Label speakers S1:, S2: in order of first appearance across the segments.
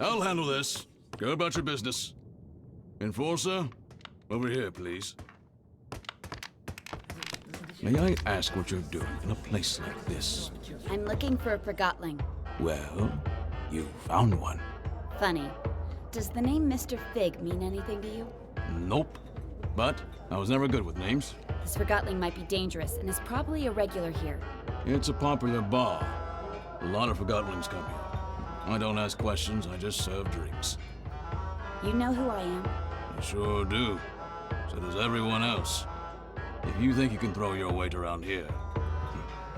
S1: I'll handle this. Go about your business. Enforcer, over here, please. May I ask what you're doing in a place like this?
S2: I'm looking for a forgotling.
S1: Well, you found one.
S2: Funny. Does the name Mr. Fig mean anything to you?
S1: Nope. But I was never good with names.
S2: This forgotling might be dangerous and is probably a regular here.
S1: It's a popular bar. A lot of forgotlings come here. I don't ask questions, I just serve drinks.
S2: You know who I am?
S1: I sure do. So does everyone else. If you think you can throw your weight around here,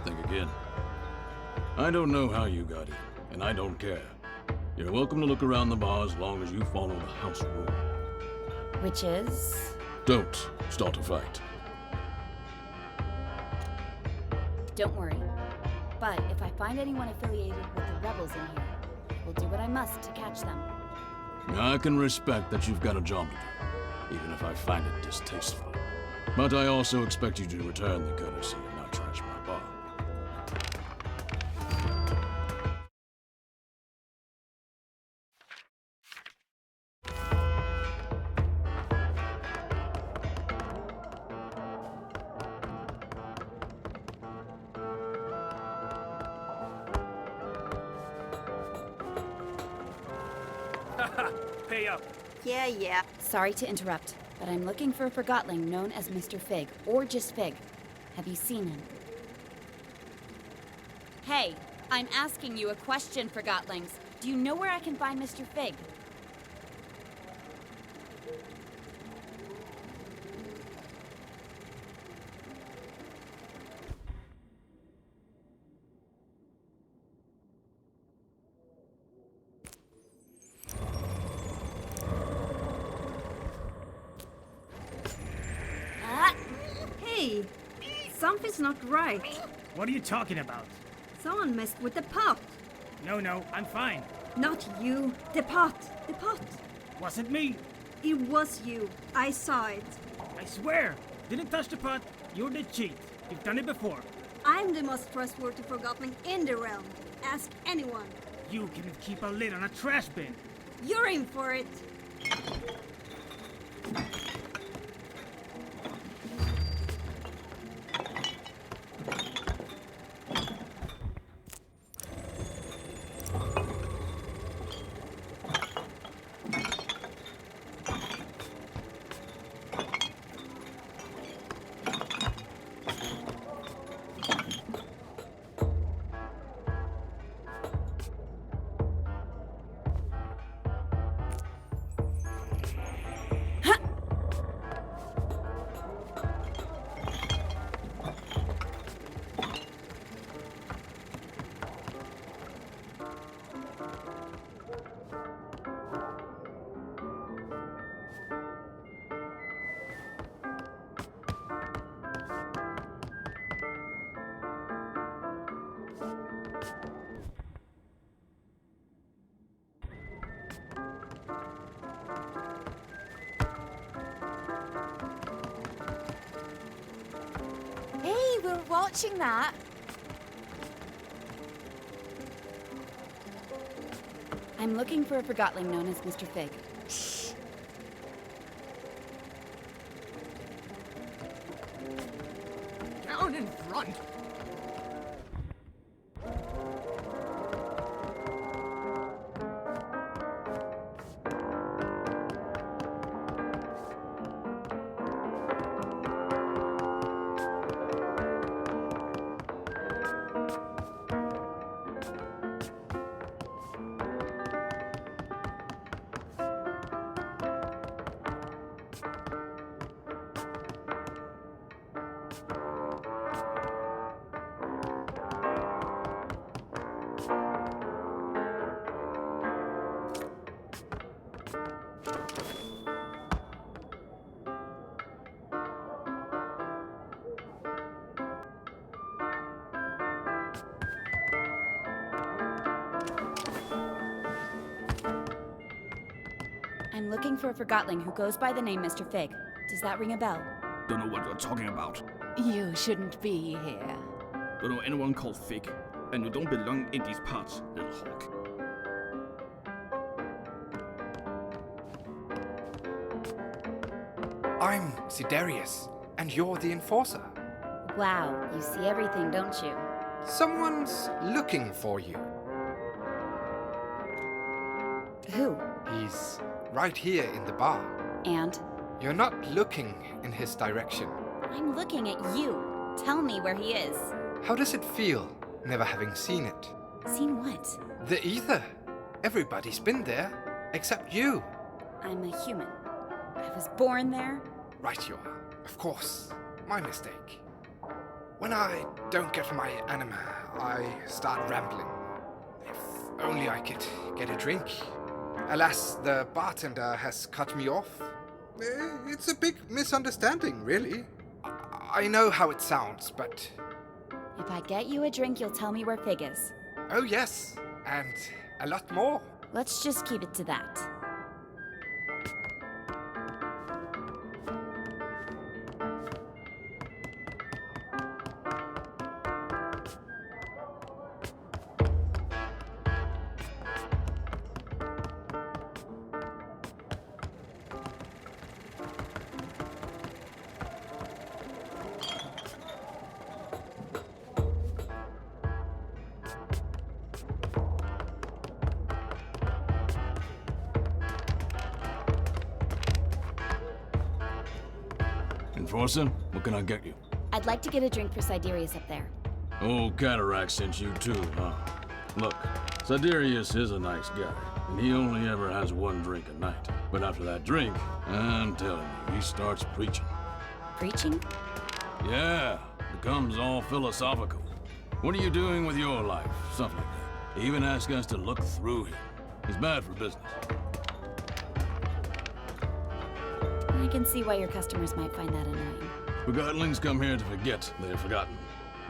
S1: think again. I don't know how you got in, and I don't care. You're welcome to look around the bar as long as you follow the house rule.
S2: Which is?
S1: Don't start a fight.
S2: Don't worry. But if I find anyone affiliated with the rebels in here, I will do what I must to catch them.
S1: I can respect that you've got a job to do, even if I find it distasteful. But I also expect you to return the courtesy and not trash my bar.
S3: Pay up.
S2: Yeah. Sorry to interrupt, but I'm looking for a forgotling known as Mr. Fig, or just Fig. Have you seen him? Hey, I'm asking you a question, forgotlings. Do you know where I can find Mr. Fig?
S4: Hey, something's not right.
S3: What are you talking about?
S4: Someone messed with the pot.
S3: No, I'm fine.
S4: Not you. The pot. The pot.
S3: Wasn't me.
S4: It was you. I saw it.
S3: I swear. Didn't touch the pot. You're the cheat. You've done it before.
S4: I'm the most trustworthy forgotling in the realm. Ask anyone.
S3: You can keep a lid on a trash bin.
S4: You're in for it.
S5: Hey, we're watching that.
S2: I'm looking for a forgotling known as Mr. Fig.
S6: Down in front.
S2: I'm looking for a forgotling who goes by the name Mr. Fig. Does that ring a bell?
S6: Don't know what you're talking about.
S5: You shouldn't be here.
S6: Don't know anyone called Fig. And you don't belong in these parts, little hawk.
S7: I'm Sidarius, and you're the enforcer.
S2: Wow, you see everything, don't you?
S7: Someone's looking for you.
S2: Who?
S7: He's right here in the bar.
S2: And?
S7: You're not looking in his direction.
S2: I'm looking at you. Tell me where he is.
S7: How does it feel, never having seen it?
S2: Seen what?
S7: The ether. Everybody's been there, except you.
S2: I'm a human. I was born there.
S7: Right you are. Of course. My mistake. When I don't get my anima, I start rambling. If only I could get a drink. Alas, the bartender has cut me off. It's a big misunderstanding, really. I know how it sounds, but...
S2: If I get you a drink, you'll tell me where Fig is.
S7: Oh yes, and a lot more.
S2: Let's just keep it to that.
S1: Enforcer, what can I get you?
S2: I'd like to get a drink for Sidarius up there.
S1: Old Cataract sent you too, huh? Look, Sidarius is a nice guy, and he only ever has one drink a night. But after that drink, I'm telling you, he starts preaching.
S2: Preaching?
S1: Yeah, becomes all philosophical. What are you doing with your life? Something like that. He even asks us to look through him. He's bad for business.
S2: I can see why your customers might find that annoying.
S1: Forgottlings come here to forget they're forgotten,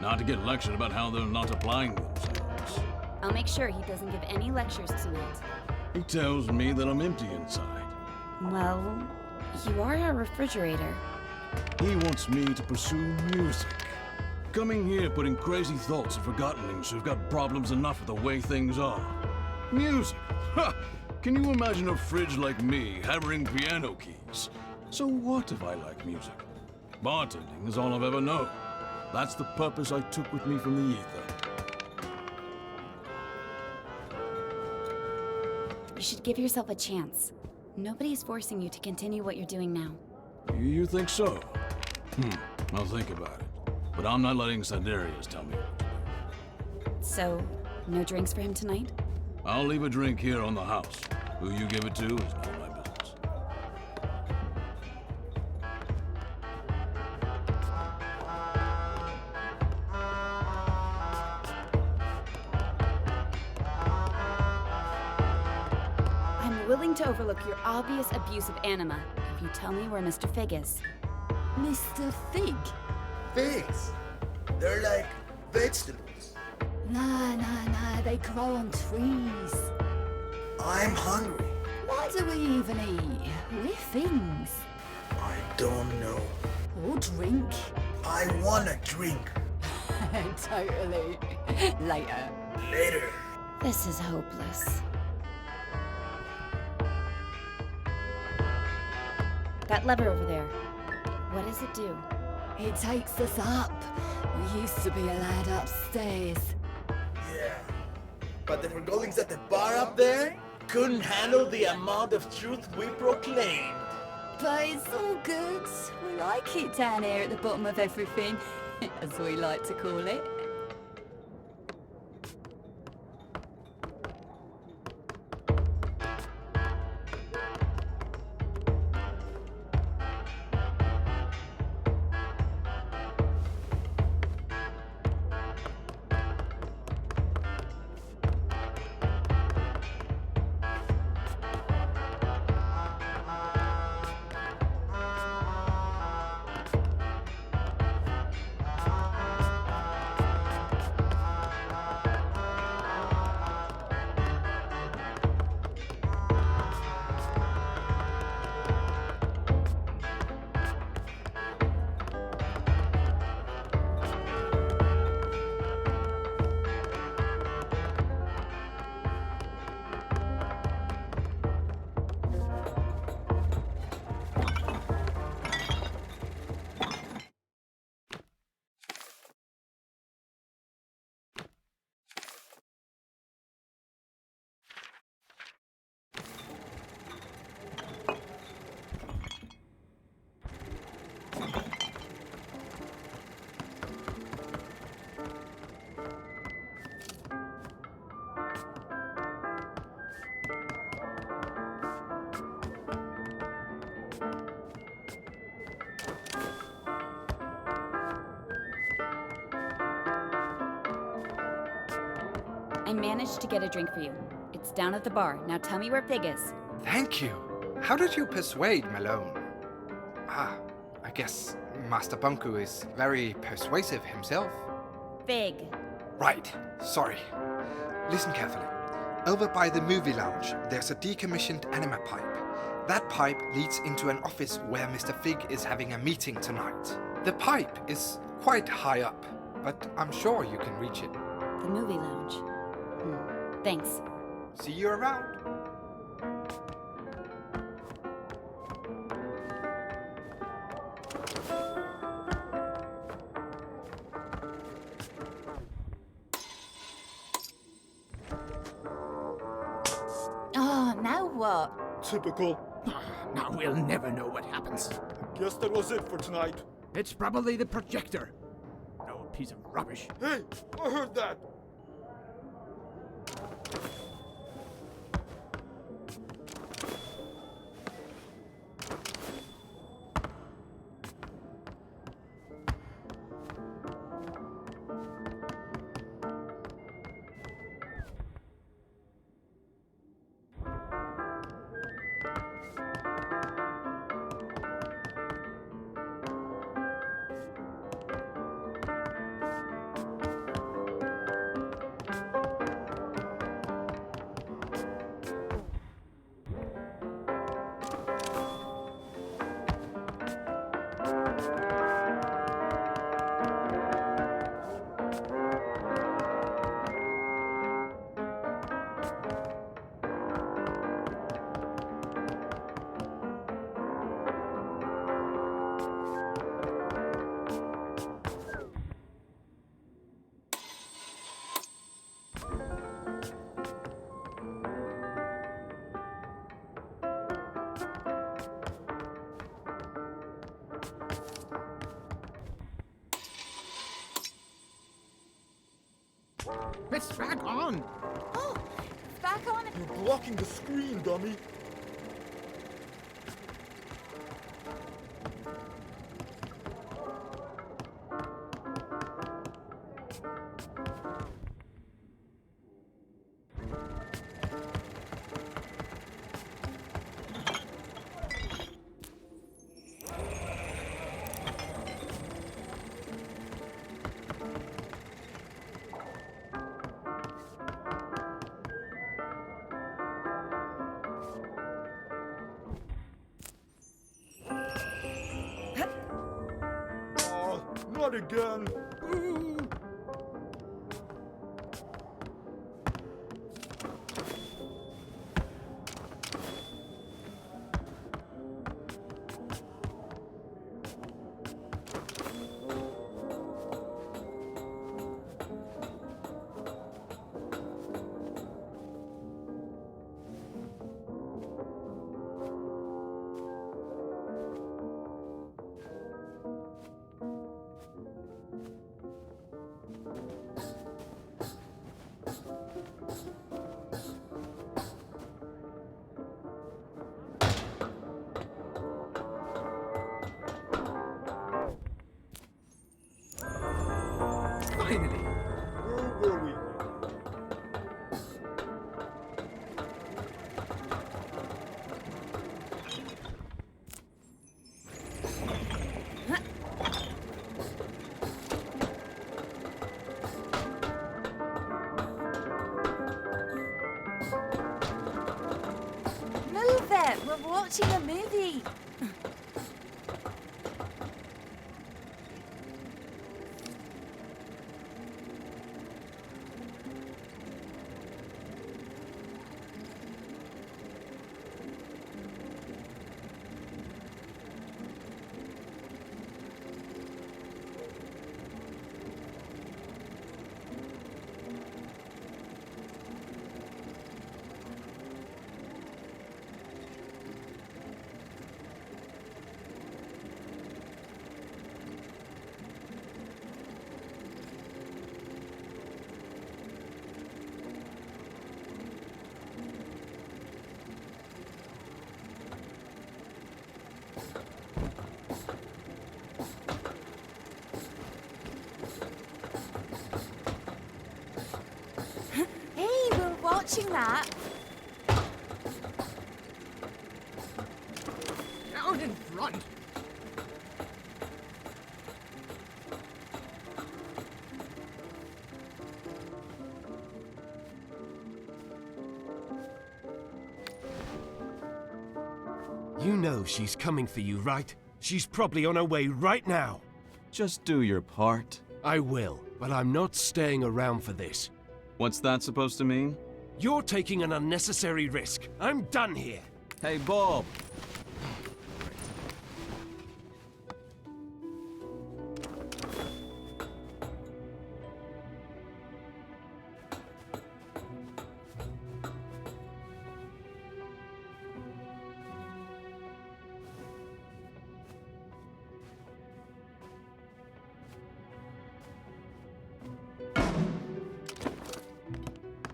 S1: not to get lectured about how they're not applying themselves.
S2: I'll make sure he doesn't give any lectures tonight.
S1: He tells me that I'm empty inside.
S2: Well, you are a refrigerator.
S1: He wants me to pursue music. Coming here putting crazy thoughts of Forgottlings who've got problems enough with the way things are. Music! Ha! Can you imagine a fridge like me hammering piano keys? So what if I like music? Bartending is all I've ever known. That's the purpose I took with me from the ether.
S2: You should give yourself a chance. Nobody's forcing you to continue what you're doing now.
S1: You think so? I'll think about it. But I'm not letting Sidarius tell me.
S2: So, no drinks for him tonight?
S1: I'll leave a drink here on the house. Who you give it to is none of my business.
S2: I'm willing to overlook your obvious abuse of anima if you tell me where Mr. Fig is.
S5: Mr. Fig?
S8: Figs. They're like vegetables.
S5: Nah, they grow on trees.
S8: I'm hungry.
S5: Why do we even eat? We're things.
S8: I don't know.
S5: Or drink.
S8: I want a drink.
S5: Totally. Later.
S8: Later.
S2: This is hopeless. That lever over there, what does it do?
S5: It takes us up. We used to be allowed upstairs.
S8: Yeah. But the forgotlings at the bar up there couldn't handle the amount of truth we proclaimed.
S5: But it's all good. We like it down here at the bottom of everything, as we like to call it.
S2: managed to get a drink for you. It's down at the bar. Now tell me where Fig is.
S7: Thank you. How did you persuade Malone? Ah, I guess Master Bunku is very persuasive himself.
S2: Fig.
S7: Right, sorry. Listen carefully. Over by the movie lounge, there's a decommissioned anima pipe. That pipe leads into an office where Mr. Fig is having a meeting tonight. The pipe is quite high up, but I'm sure you can reach it.
S2: The movie lounge. Thanks.
S7: See you around.
S5: Oh, now what?
S8: Typical.
S6: Now we'll never know what happens.
S8: Guess that was it for tonight.
S6: It's probably the projector. No piece of rubbish.
S8: Hey, I heard that.
S6: It's back on.
S5: Oh, it's back on.
S8: You're blocking the screen, dummy. Not again.
S6: Finally.
S8: Where were we?
S5: Move it. We're watching a movie. watching that?
S6: Out in front!
S9: You know she's coming for you, right? She's probably on her way right now.
S10: Just do your part.
S9: I will, but I'm not staying around for this.
S10: What's that supposed to mean?
S9: You're taking an unnecessary risk. I'm done here.
S10: Hey, Bob.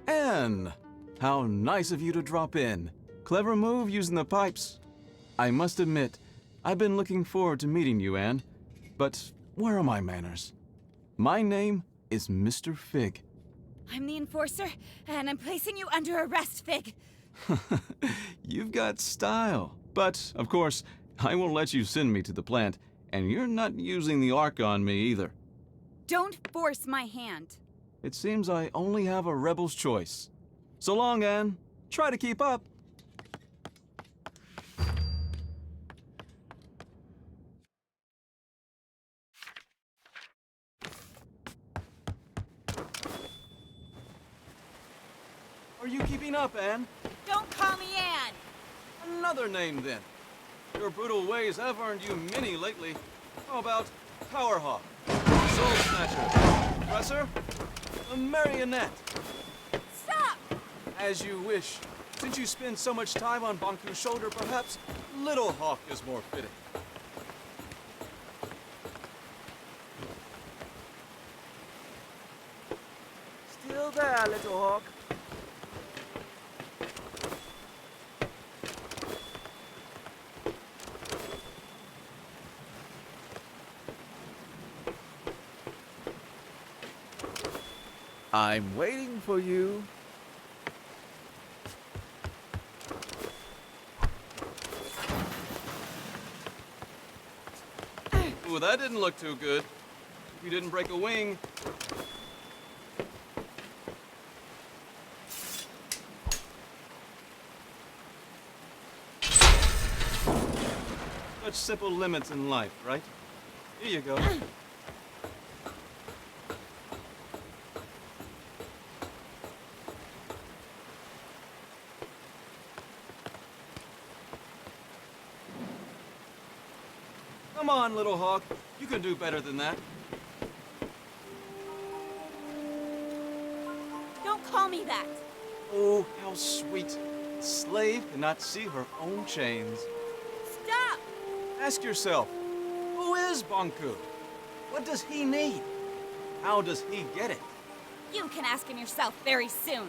S10: Anne! How nice of you to drop in. Clever move using the pipes. I must admit, I've been looking forward to meeting you, Anne. But where are my manners? My name is Mr. Fig.
S2: I'm the enforcer, and I'm placing you under arrest, Fig.
S10: You've got style. But, of course, I won't let you send me to the plant, and you're not using the Ark on me either.
S2: Don't force my hand.
S10: It seems I only have a rebel's choice. So long, Anne. Try to keep up. Are you keeping up, Anne?
S2: Don't call me Anne.
S10: Another name, then. Your brutal ways have earned you many lately. How about Powerhawk, Soul Snatcher, Oppressor, a Marionette?
S2: Stop!
S10: As you wish. Since you spend so much time on Banku's shoulder, perhaps Little Hawk is more fitting.
S6: Still there, Little Hawk.
S10: I'm waiting for you. Ooh, that didn't look too good. You didn't break a wing. Such simple limits in life, right? Here you go. Come on, Little Hawk. You can do better than that.
S2: Don't call me that.
S10: Oh, how sweet. A slave cannot see her own chains.
S2: Stop!
S10: Ask yourself, who is Banku? What does he need? How does he get it?
S2: You can ask him yourself very soon.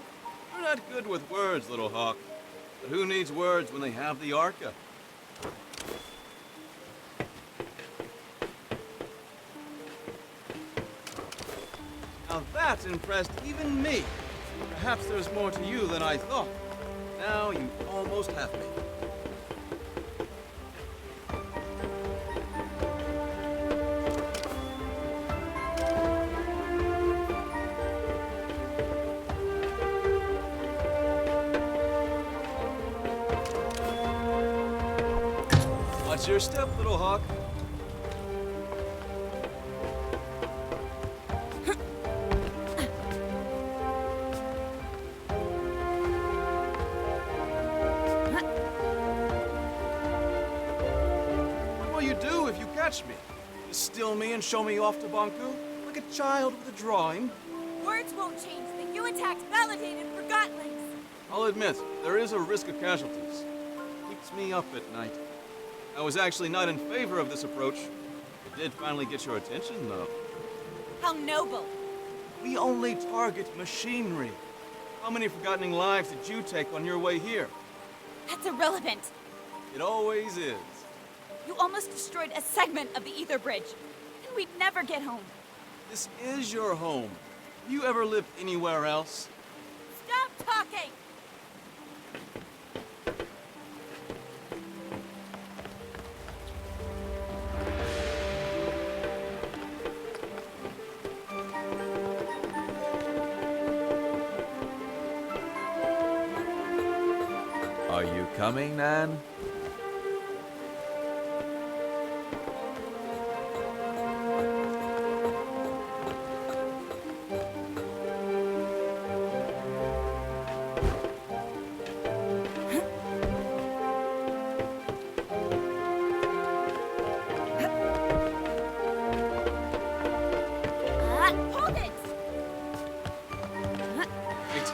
S10: You're not good with words, Little Hawk. But who needs words when they have the Arca? Now that impressed even me. Perhaps there's more to you than I thought. Now you almost have me. Watch your step, Little Hawk. What will you do if you catch me? Just steal me and show me off to Banku? Like a child with a drawing?
S2: Words won't change that you attacked validated forgottlings.
S10: I'll admit, there is a risk of casualties. Keeps me up at night. I was actually not in favor of this approach. It did finally get your attention, though.
S2: How noble.
S10: We only target machinery. How many forgotten lives did you take on your way here?
S2: That's irrelevant.
S10: It always is.
S2: You almost destroyed a segment of the ether bridge, and we'd never get home.
S10: This is your home. Have you ever lived anywhere else?
S2: Stop
S5: talking!
S11: Are you coming, Nan?
S2: Hold it!
S10: Wait.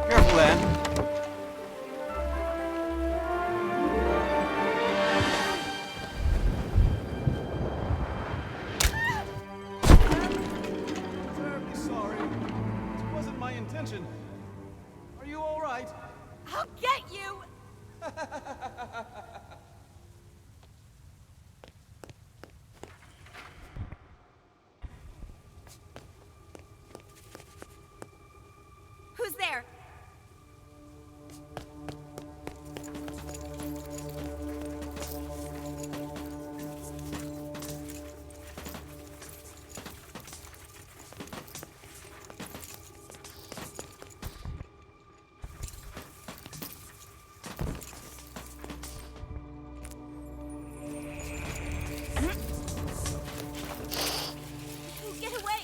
S10: Careful, Anne. Terribly sorry. It wasn't my intention. Are you all right?
S5: I'll get you!
S2: Who's there?
S5: Get away!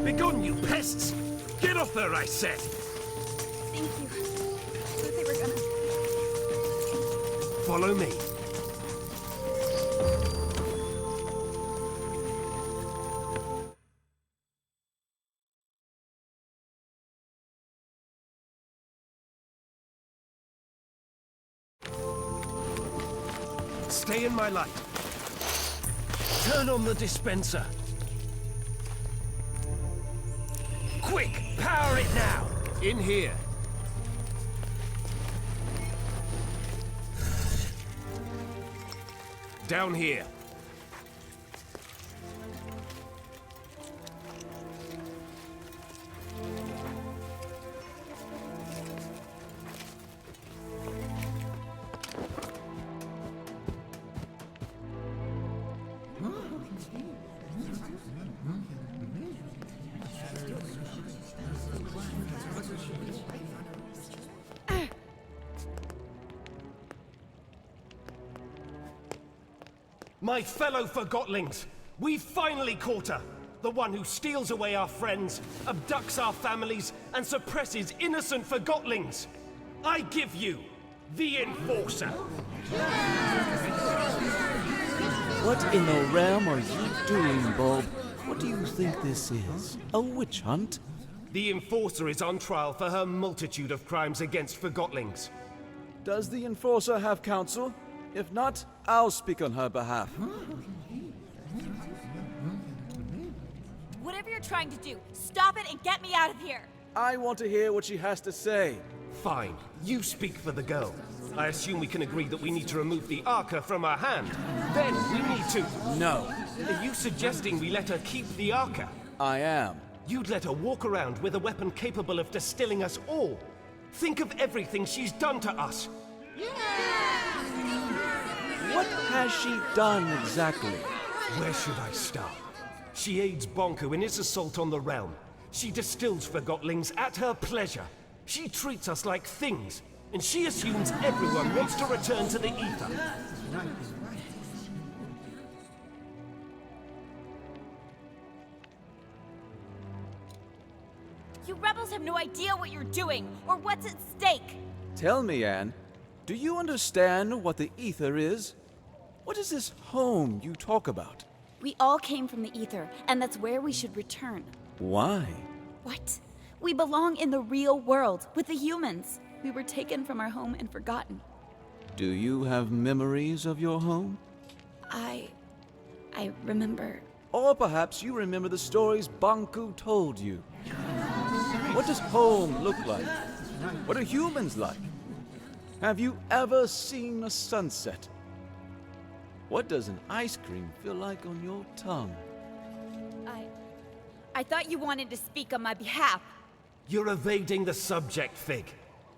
S9: Begone, you pests! Get off her, I said!
S4: Thank you. I thought they were gonna...
S9: Follow me. Stay in my light. Turn on the dispenser. Quick! Power it now! In here. Down here. My fellow forgotlings, we've finally caught her! The one who steals away our friends, abducts our families, and suppresses innocent forgotlings! I give you the Enforcer!
S11: What in the realm are you doing, Bob? What do you think this is? A witch hunt?
S9: The Enforcer is on trial for her multitude of crimes against forgotlings.
S10: Does the Enforcer have counsel? If not, I'll speak on her behalf.
S12: Whatever you're trying to do, stop it and get me out of here!
S10: I want to hear what she has to say.
S9: Fine, you speak for the girl. I assume we can agree that we need to remove the Arca from her hand. Then we need to...
S10: No.
S9: Are you suggesting we let her keep the Arca?
S10: I am.
S9: You'd let her walk around with a weapon capable of distilling us all. Think of everything she's done to us.
S10: What has she done exactly?
S9: Where should I start? She aids Bonku in his assault on the realm. She distills forgotlings at her pleasure. She treats us like things, and she assumes everyone wants to return to the ether.
S12: You rebels have no idea what you're doing or what's at stake.
S11: Tell me, Anne, do you understand what the ether is? What is this home you talk about?
S2: We all came from the ether, and that's where we should return.
S11: Why?
S2: What? We belong in the real world, with the humans. We were taken from our home and forgotten.
S11: Do you have memories of your home?
S2: I remember.
S11: Or perhaps you remember the stories Banku told you. What does home look like? What are humans like? Have you ever seen a sunset? What does an ice cream feel like on your tongue?
S12: I thought you wanted to speak on my behalf.
S9: You're evading the subject, Fig.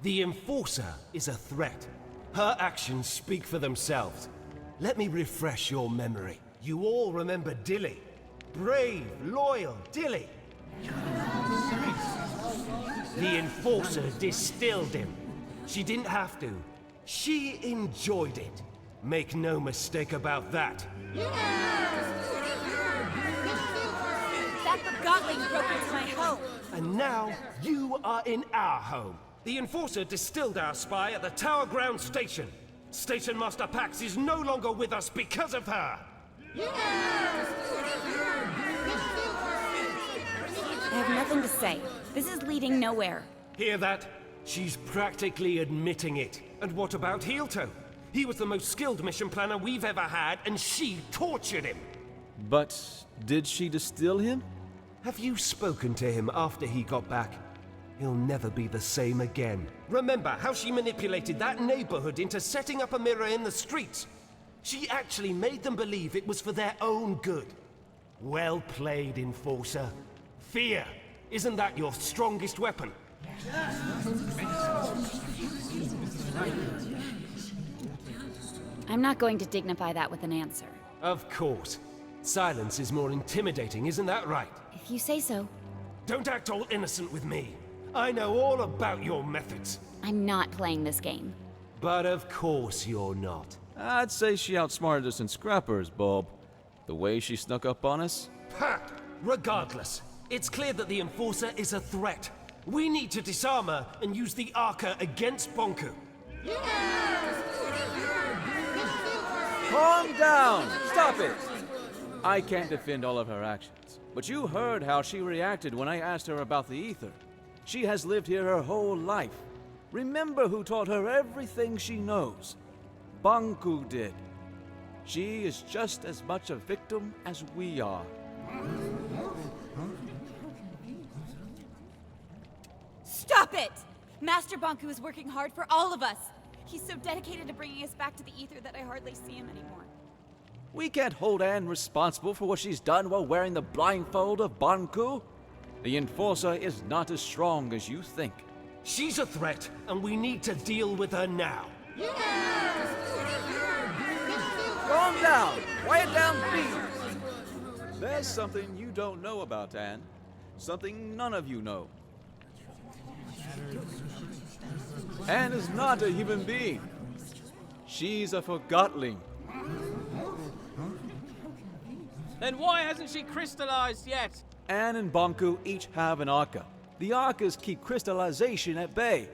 S9: The Enforcer is a threat. Her actions speak for themselves. Let me refresh your memory. You all remember Dilly. Brave, loyal Dilly. The Enforcer distilled him. She didn't have to. She enjoyed it. Make no mistake about that.
S12: That forgotling broke into my home.
S9: And now, you are in our home. The Enforcer distilled our spy at the Tower Ground Station. Station Master Pax is no longer with us because of her.
S2: I have nothing to say. This is leading nowhere.
S9: Hear that? She's practically admitting it. And what about Heelto? He was the most skilled mission planner we've ever had, and she tortured him.
S11: But did she distill him?
S9: Have you spoken to him after he got back? He'll never be the same again. Remember how she manipulated that neighborhood into setting up a mirror in the streets? She actually made them believe it was for their own good. Well played, Enforcer. Fear. Isn't that your strongest weapon?
S2: I'm not going to dignify that with an answer.
S9: Of course. Silence is more intimidating, isn't that right?
S2: If you say so.
S9: Don't act all innocent with me. I know all about your methods.
S2: I'm not playing this game.
S9: But of course you're not.
S11: I'd say she outsmarted us in scrappers, Bob. The way she snuck up on us.
S9: Ha! Regardless, it's clear that the Enforcer is a threat. We need to disarm her and use the Arca against Bonku.
S11: Calm down! Stop it! I can't defend all of her actions, but you heard how she reacted when I asked her about the ether. She has lived here her whole life. Remember who taught her everything she knows. Banku did. She is just as much a victim as we are.
S12: Stop it! Master Bonku is working hard for all of us. He's so dedicated to bringing us back to the ether that I hardly see him anymore.
S11: We can't hold Anne responsible for what she's done while wearing the blindfold of Banku. The Enforcer is not as strong as you think.
S9: She's a threat, and we need to deal with her now.
S11: Calm down! Quiet down, please! There's something you don't know about Anne. Something none of you know. Anne is not a human being. She's a forgotling.
S6: Then why hasn't she crystallized yet?
S11: Anne and Banku each have an Arca. The Arcas keep crystallization at bay.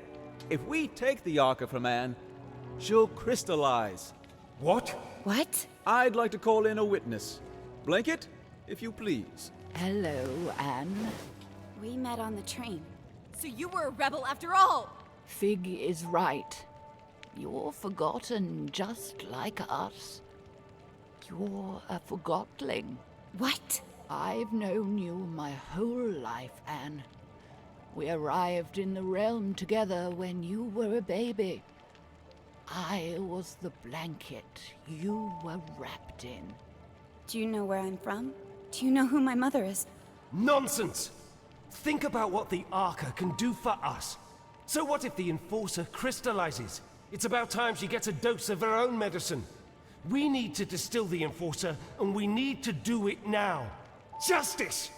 S11: If we take the Arca from Anne, she'll crystallize.
S9: What?
S2: What?
S11: I'd like to call in a witness. Blanket, if you please.
S5: Hello, Anne.
S2: We met on the train.
S12: So you were a rebel after all!
S5: Fig is right. You're forgotten just like us. You're a forgotling.
S2: What?
S5: I've known you my whole life, Anne. We arrived in the realm together when you were a baby. I was the blanket you were wrapped in.
S2: Do you know where I'm from? Do you know who my mother is?
S9: Nonsense! Think about what the Arca can do for us. So what if the Enforcer crystallizes? It's about time she gets a dose of her own medicine. We need to distill the Enforcer, and we need to do it now. Justice!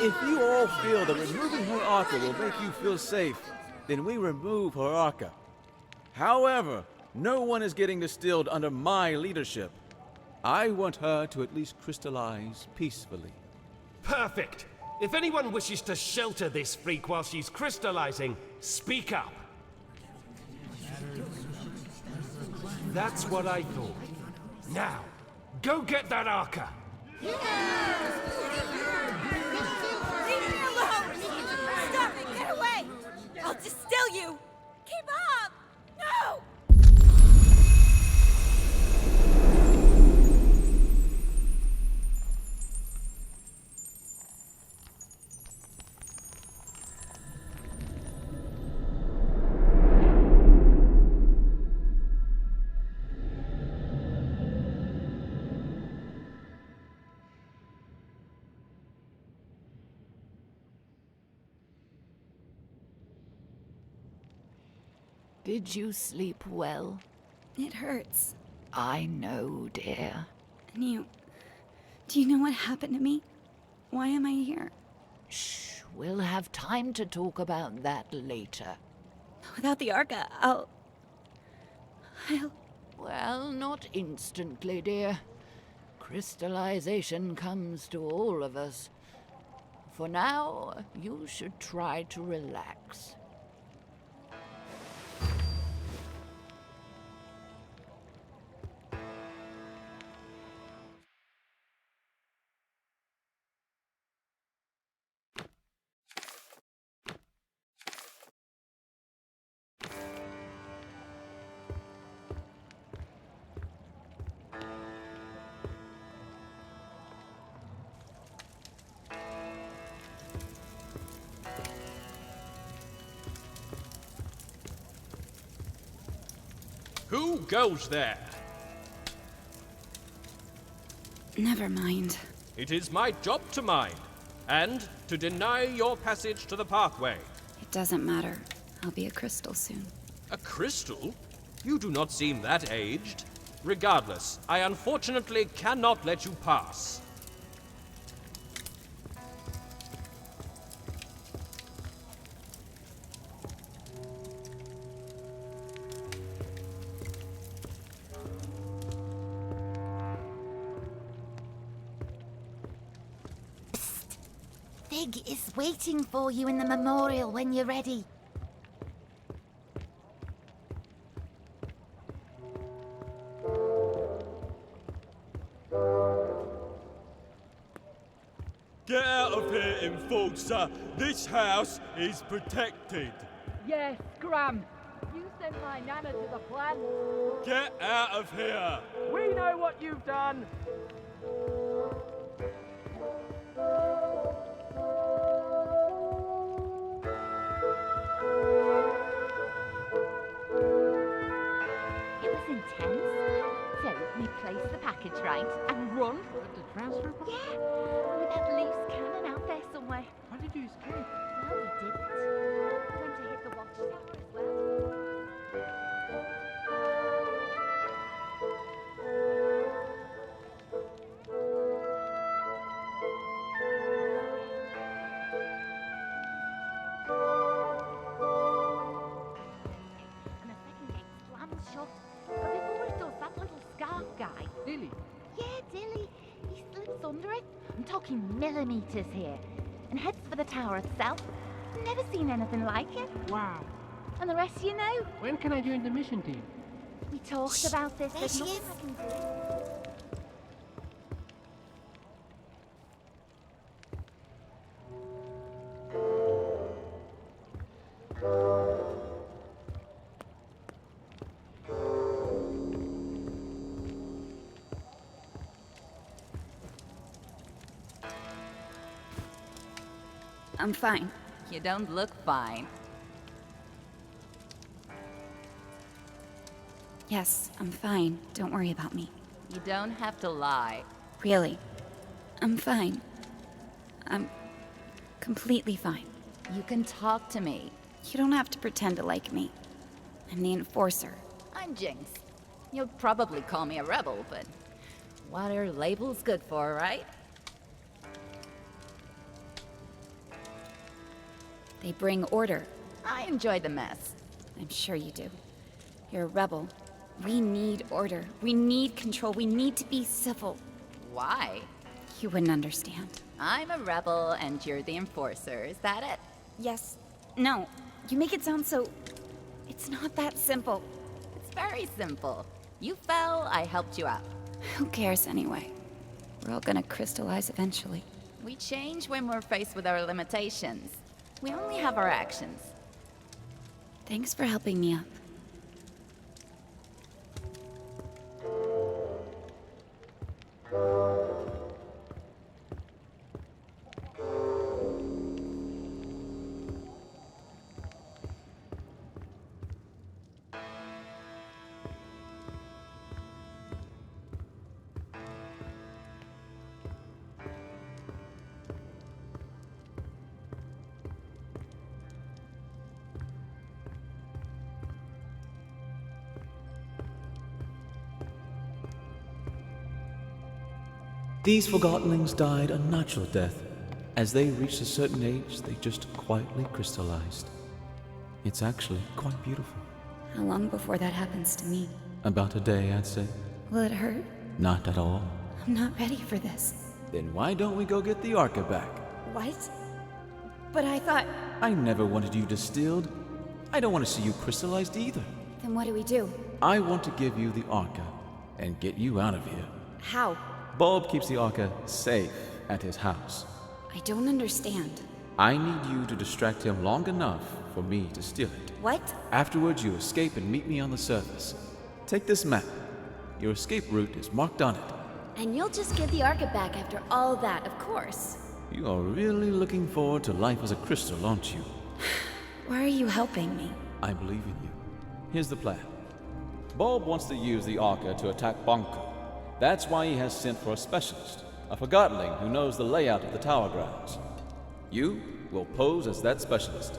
S11: If you all feel that removing her Arca will make you feel safe, then we remove her Arca. However, no one is getting distilled under my leadership. I want her to at least crystallize peacefully.
S9: Perfect! If anyone wishes to shelter this freak while she's crystallizing, speak up. That's what I thought. Now, go get that Arca!
S12: Leave me alone! Stop it! Get away! I'll distill you! Keep up! No!
S5: Did you sleep well?
S2: It hurts.
S5: I know, dear.
S2: And do you know what happened to me? Why am I here?
S5: Shh, we'll have time to talk about that later.
S2: Without the Arca, I'll...
S5: Well, not instantly, dear. Crystallization comes to all of us. For now, you should try to relax.
S13: Who goes there?
S2: Never mind.
S13: It is my job to mind, and to deny your passage to the pathway.
S2: It doesn't matter. I'll be a crystal soon.
S13: A crystal? You do not seem that aged. Regardless, I unfortunately cannot let you pass.
S14: Fig is waiting for you in the memorial when you're ready.
S15: Get out of here, Enforcer! This house is protected!
S16: Yes, Scram! You sent my nana to the plant!
S15: Get out of here!
S16: We know what you've done!
S14: It was intense. So we placed the package right and run.
S16: The transfer?
S14: Yeah, with that loose cannon out there somewhere.
S16: Why did you escape?
S14: Well, we didn't. We went to hit the watchtower as well. And the second gate slams shut. But before it does, that little scarf guy.
S16: Dilly?
S14: Yeah, Dilly. He slips under it. I'm talking millimeters here. And heads for the tower itself. Never seen anything like it.
S16: Wow.
S14: And the rest you know.
S16: When can I join the mission team?
S14: We talked about this.
S2: There
S14: There's
S2: she
S14: nothing
S2: is.
S14: I can do.
S2: I'm fine.
S12: You don't look fine.
S2: Yes, I'm fine. Don't worry about me.
S12: You don't have to lie.
S2: Really. I'm fine. I'm completely fine.
S12: You can talk to me.
S2: You don't have to pretend to like me. I'm the enforcer.
S12: I'm Jinx. You'll probably call me a rebel, but what are labels good for, right?
S2: They bring order.
S12: I enjoy the mess.
S2: I'm sure you do. You're a rebel. We need order. We need control. We need to be civil.
S12: Why?
S2: You wouldn't understand.
S14: I'm a rebel and you're the enforcer, is that it?
S2: Yes. No. You make it sound so... It's not that simple.
S14: It's very simple. You fell, I helped you out.
S2: Who cares anyway? We're all gonna crystallize eventually.
S14: We change when we're faced with our limitations. We only have our actions.
S2: Thanks for helping me up.
S11: These forgottenlings died a natural death. As they reached a certain age, they just quietly crystallized. It's actually quite beautiful.
S2: How long before that happens to me?
S11: About a day, I'd say.
S2: Will it hurt?
S11: Not at all.
S2: I'm not ready for this.
S11: Then why don't we go get the Arca back?
S2: What? But I thought...
S11: I never wanted you distilled. I don't want to see you crystallized either.
S2: Then what do we do?
S11: I want to give you the Arca and get you out of here.
S2: How?
S11: Bulb keeps the Arca safe at his house.
S2: I don't understand.
S11: I need you to distract him long enough for me to steal it.
S2: What?
S11: Afterwards, you escape and meet me on the surface. Take this map. Your escape route is marked on it.
S2: And you'll just get the Arca back after all that, of course.
S11: You are really looking forward to life as a crystal, aren't you?
S2: Why are you helping me?
S11: I believe in you. Here's the plan. Bulb wants to use the Arca to attack Bonko. That's why he has sent for a specialist, a forgottenling who knows the layout of the tower grounds. You will pose as that specialist.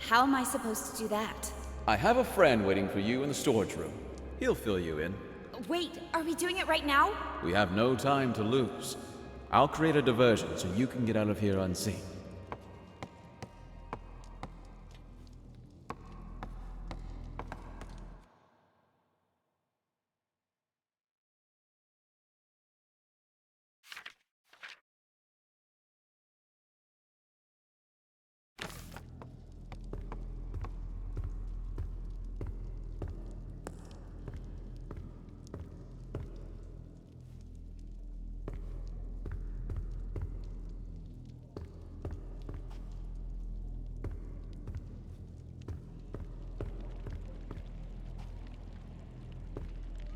S2: How am I supposed to do that?
S11: I have a friend waiting for you in the storage room. He'll fill you in.
S2: Wait, are we doing it right now?
S11: We have no time to lose. I'll create a diversion so you can get out of here unseen.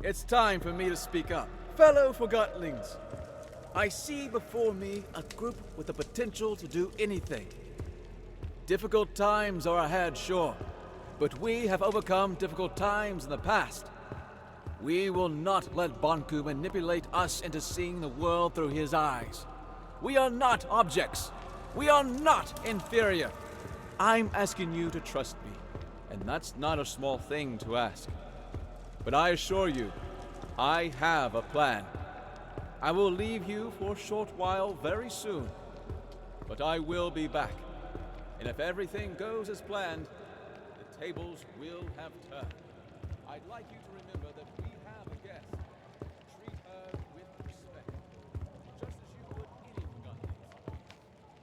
S10: It's time for me to speak up. Fellow forgottenlings, I see before me a group with the potential to do anything. Difficult times are ahead, sure, but we have overcome difficult times in the past. We will not let Bonku manipulate us into seeing the world through his eyes. We are not objects. We are not inferior. I'm asking you to trust me, and that's not a small thing to ask. But I assure you, I have a plan. I will leave you for a short while very soon, but I will be back. And if everything goes as planned, the tables will have turned. I'd like you to remember that we have a guest. Treat her with respect, just as you would any forgotten.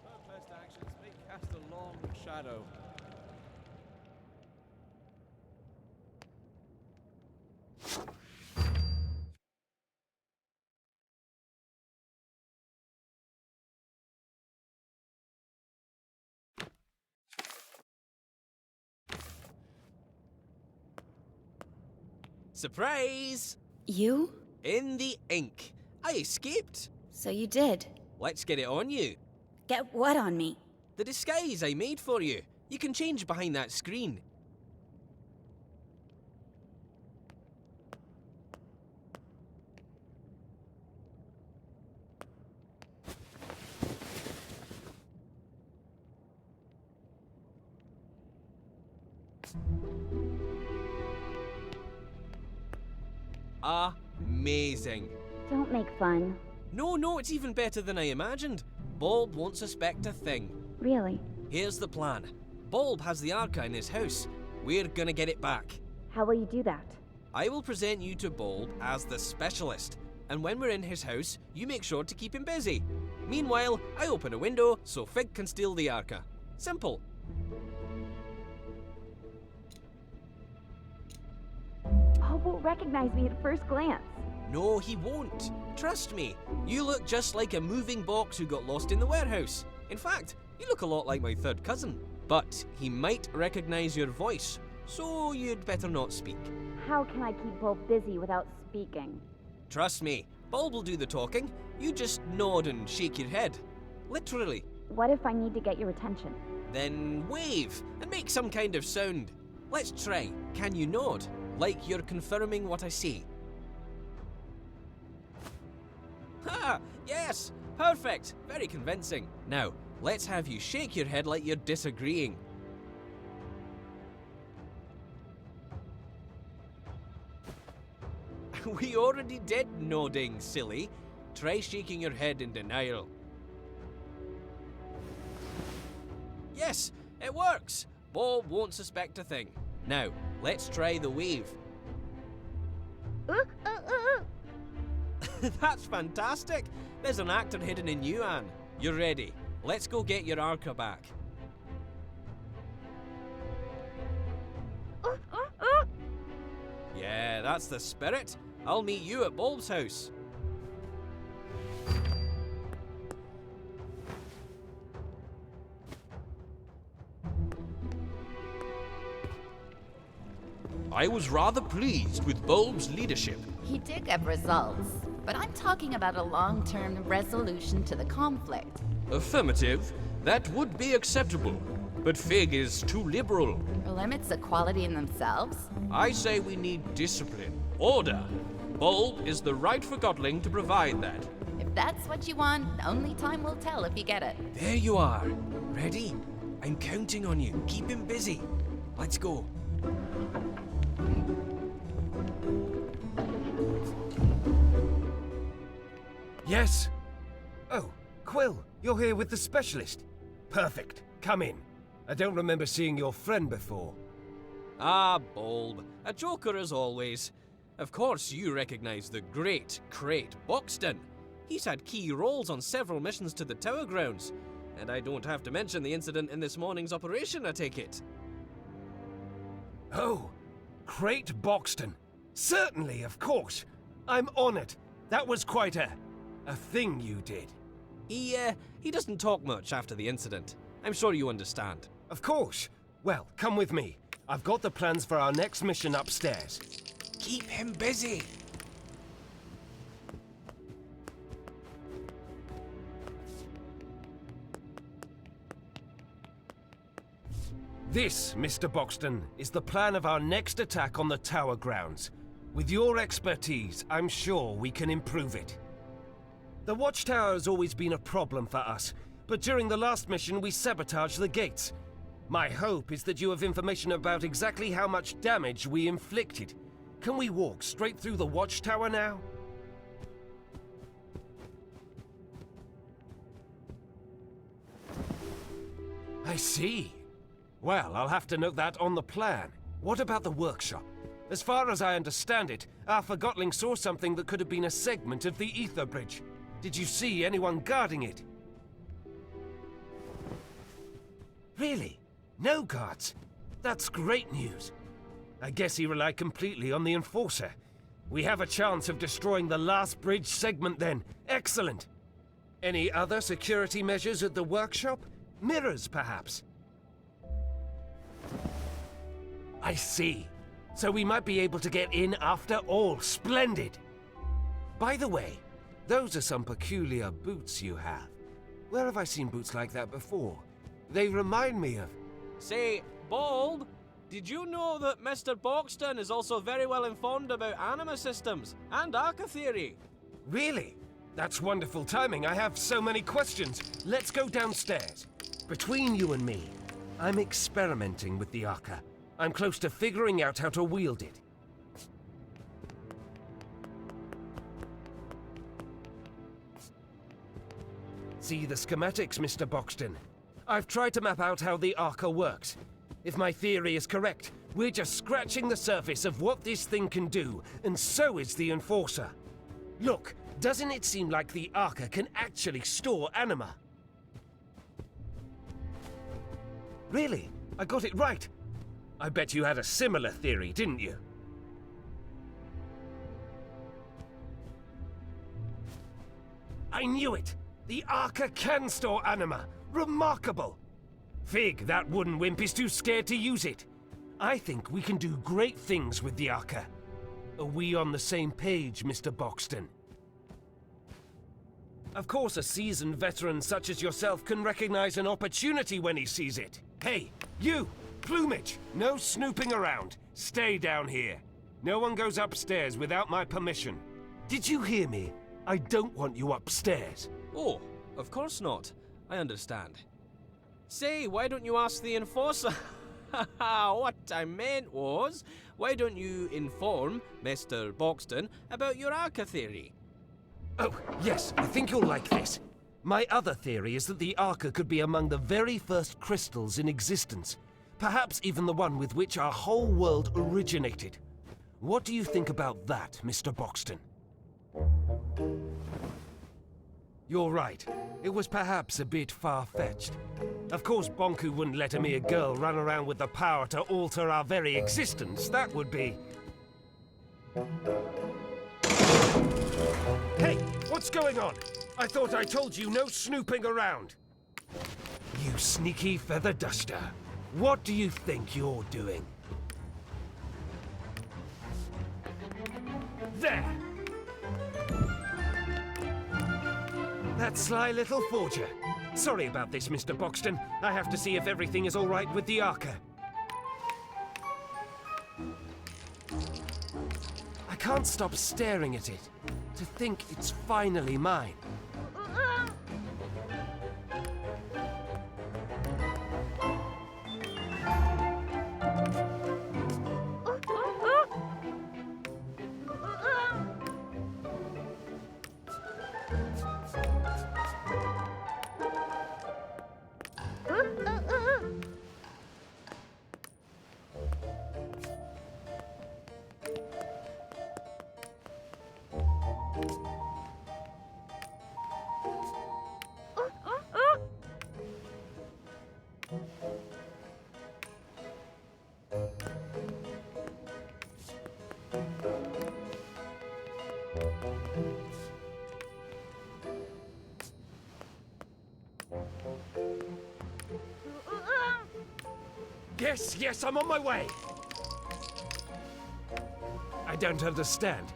S10: Her best actions may cast a long shadow.
S13: Surprise!
S2: You?
S13: In the ink. I escaped.
S2: So you did.
S13: Let's get it on you.
S2: Get what on me?
S13: The disguise I made for you. You can change behind that screen. Amazing.
S2: Don't make fun.
S13: No, it's even better than I imagined. Bulb won't suspect a thing.
S2: Really?
S13: Here's the plan. Bulb has the Arca in his house. We're gonna get it back.
S2: How will you do that?
S13: I will present you to Bulb as the specialist. and when we're in his house, you make sure to keep him busy. Meanwhile, I open a window so Fig can steal the Arca. Simple.
S17: Bob won't recognize me at first glance.
S13: No, he won't. Trust me. You look just like a moving box who got lost in the warehouse. In fact, you look a lot like my third cousin. But he might recognize your voice, so you'd better not speak.
S17: How can I keep Bob busy without speaking?
S13: Trust me, Bulb will do the talking. You just nod and shake your head. Literally.
S17: What if I need to get your attention?
S13: Then wave and make some kind of sound. Let's try. Can you nod? Like you're confirming what I say. Ha! Yes! Perfect! Very convincing. Now, let's have you shake your head like you're disagreeing. We already did nodding, silly. Try shaking your head in denial. Yes, it works! Bob won't suspect a thing. Now, let's try the wave. That's fantastic! There's an actor hidden in you, Anne. You're ready. Let's go get your Arca back. Yeah, that's the spirit. I'll meet you at Bulb's house. I was rather pleased with Bulb's leadership.
S18: He did get results, but I'm talking about a long-term resolution to the conflict.
S13: Affirmative. That would be acceptable. But Fig is too liberal.
S18: Are limits equality in themselves?
S13: I say we need discipline. Order. Bulb is the right forgotling to provide that.
S18: If that's what you want, only time will tell if you get it.
S13: There you are. Ready? I'm counting on you. Keep him busy. Let's go.
S9: Yes? Oh, Quill, you're here with the specialist. Perfect. Come in. I don't remember seeing your friend before.
S13: Ah, Bulb. A joker as always. Of course you recognize the great Crate Boxton. He's had key roles on several missions to the Tower Grounds. And I don't have to mention the incident in this morning's operation, I take it.
S9: Oh, Crate Boxton. Certainly, of course. I'm honored. That was quite a thing you did.
S13: He doesn't talk much after the incident. I'm sure you understand.
S9: Of course. Well, come with me. I've got the plans for our next mission upstairs.
S13: Keep him busy.
S9: This, Mr. Boxton, is the plan of our next attack on the Tower Grounds. With your expertise, I'm sure we can improve it. The Watchtower has always been a problem for us, but during the last mission we sabotaged the gates. My hope is that you have information about exactly how much damage we inflicted. Can we walk straight through the Watchtower now? I see. Well, I'll have to note that on the plan. What about the workshop? As far as I understand it, our forgotling saw something that could have been a segment of the ether bridge. Did you see anyone guarding it? Really? No guards? That's great news. I guess he relied completely on the Enforcer. We have a chance of destroying the last bridge segment then. Excellent! Any other security measures at the workshop? Mirrors, perhaps? I see. So we might be able to get in after all. Splendid! By the way, those are some peculiar boots you have. Where have I seen boots like that before? They remind me of...
S13: Say, Bulb, did you know that Mr. Boxton is also very well informed about anima systems and Arca theory?
S9: Really? That's wonderful timing. I have so many questions. Let's go downstairs. Between you and me, I'm experimenting with the Arca. I'm close to figuring out how to wield it. See the schematics, Mr. Boxton. I've tried to map out how the Arca works. If my theory is correct, we're just scratching the surface of what this thing can do, and so is the Enforcer. Look, Doesn't it seem like the Arca can actually store anima? Really? I got it right. I bet you had a similar theory, didn't you? I knew it! The Arca can store anima! Remarkable! Fig, that wooden wimp is too scared to use it. I think we can do great things with the Arca. Are we on the same page, Mr. Boxton? Of course, a seasoned veteran such as yourself can recognize an opportunity when he sees it. Hey, you! Plumage! No snooping around. Stay down here. No one goes upstairs without my permission. Did you hear me? I don't want you upstairs.
S13: Oh, of course not. I understand. Say, why don't you ask the enforcer? What I meant was, why don't you inform Mr. Boxton about your Arca theory?
S9: Oh, yes, I think you'll like this. My other theory is that the Arca could be among the very first crystals in existence. Perhaps even the one with which our whole world originated. What do you think about that, Mr. Boxton? You're right. It was perhaps a bit far-fetched. Of course, Bonku wouldn't let a mere girl run around with the power to alter our very existence. That would be... Hey, what's going on? I thought I told you no snooping around. You sneaky feather duster. What do you think you're doing? There! That sly little forger. Sorry about this, Mr. Boxton. I have to see if everything is all right with the Arca. I can't stop staring at it. To think it's finally mine. Yes, I'm on my way. I don't understand.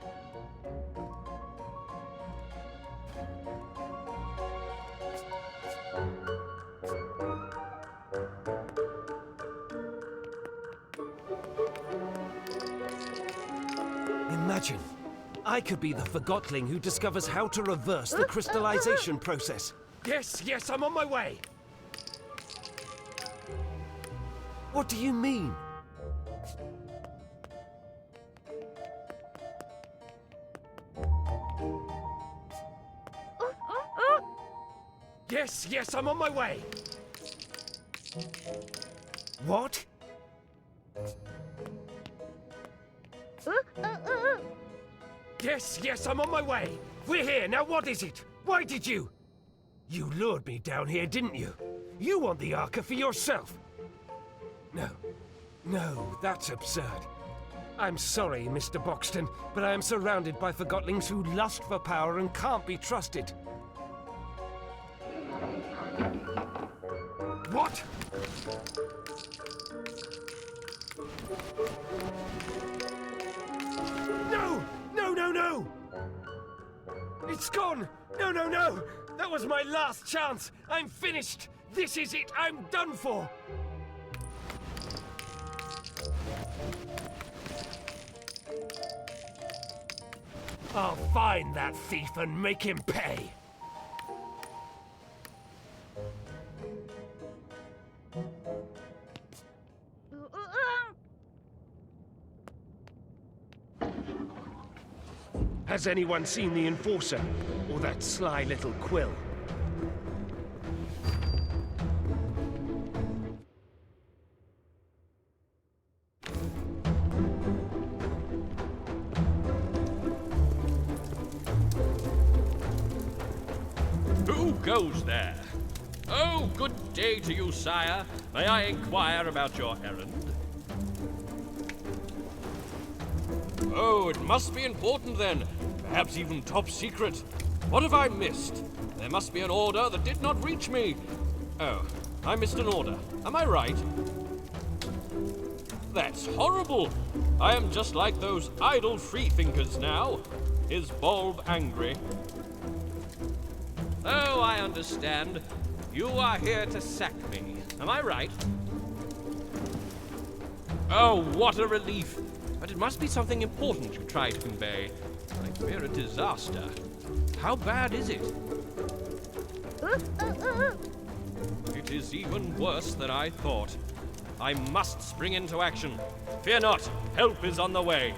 S9: Imagine, I could be the Forgotling who discovers how to reverse the crystallization process. Yes, I'm on my way. What do you mean? Yes, I'm on my way. What? Yes, I'm on my way. We're here. Now what is it? Why did you? You lured me down here, didn't you? You want the Arca for yourself. No, that's absurd. I'm sorry, Mr. Boxton, but I am surrounded by Forgotlings who lust for power and can't be trusted. What? No! It's gone! No! That was my last chance! I'm finished! This is it! I'm done for! I'll find that thief and make him pay! Has anyone seen the Enforcer? Or that sly little Quill?
S13: goes there? Oh, good day to you, sire. May I inquire about your errand? Oh, it must be important then. Perhaps even top secret. What have I missed? There must be an order that did not reach me. Oh, I missed an order. Am I right? That's horrible. I am just like those idle freethinkers now. Is Bulb angry? Oh, I understand. You are here to sack me. Am I right? Oh, what a relief. But it must be something important you try to convey. I fear a disaster. How bad is it? It is even worse than I thought. I must spring into action. Fear not, help is on the way.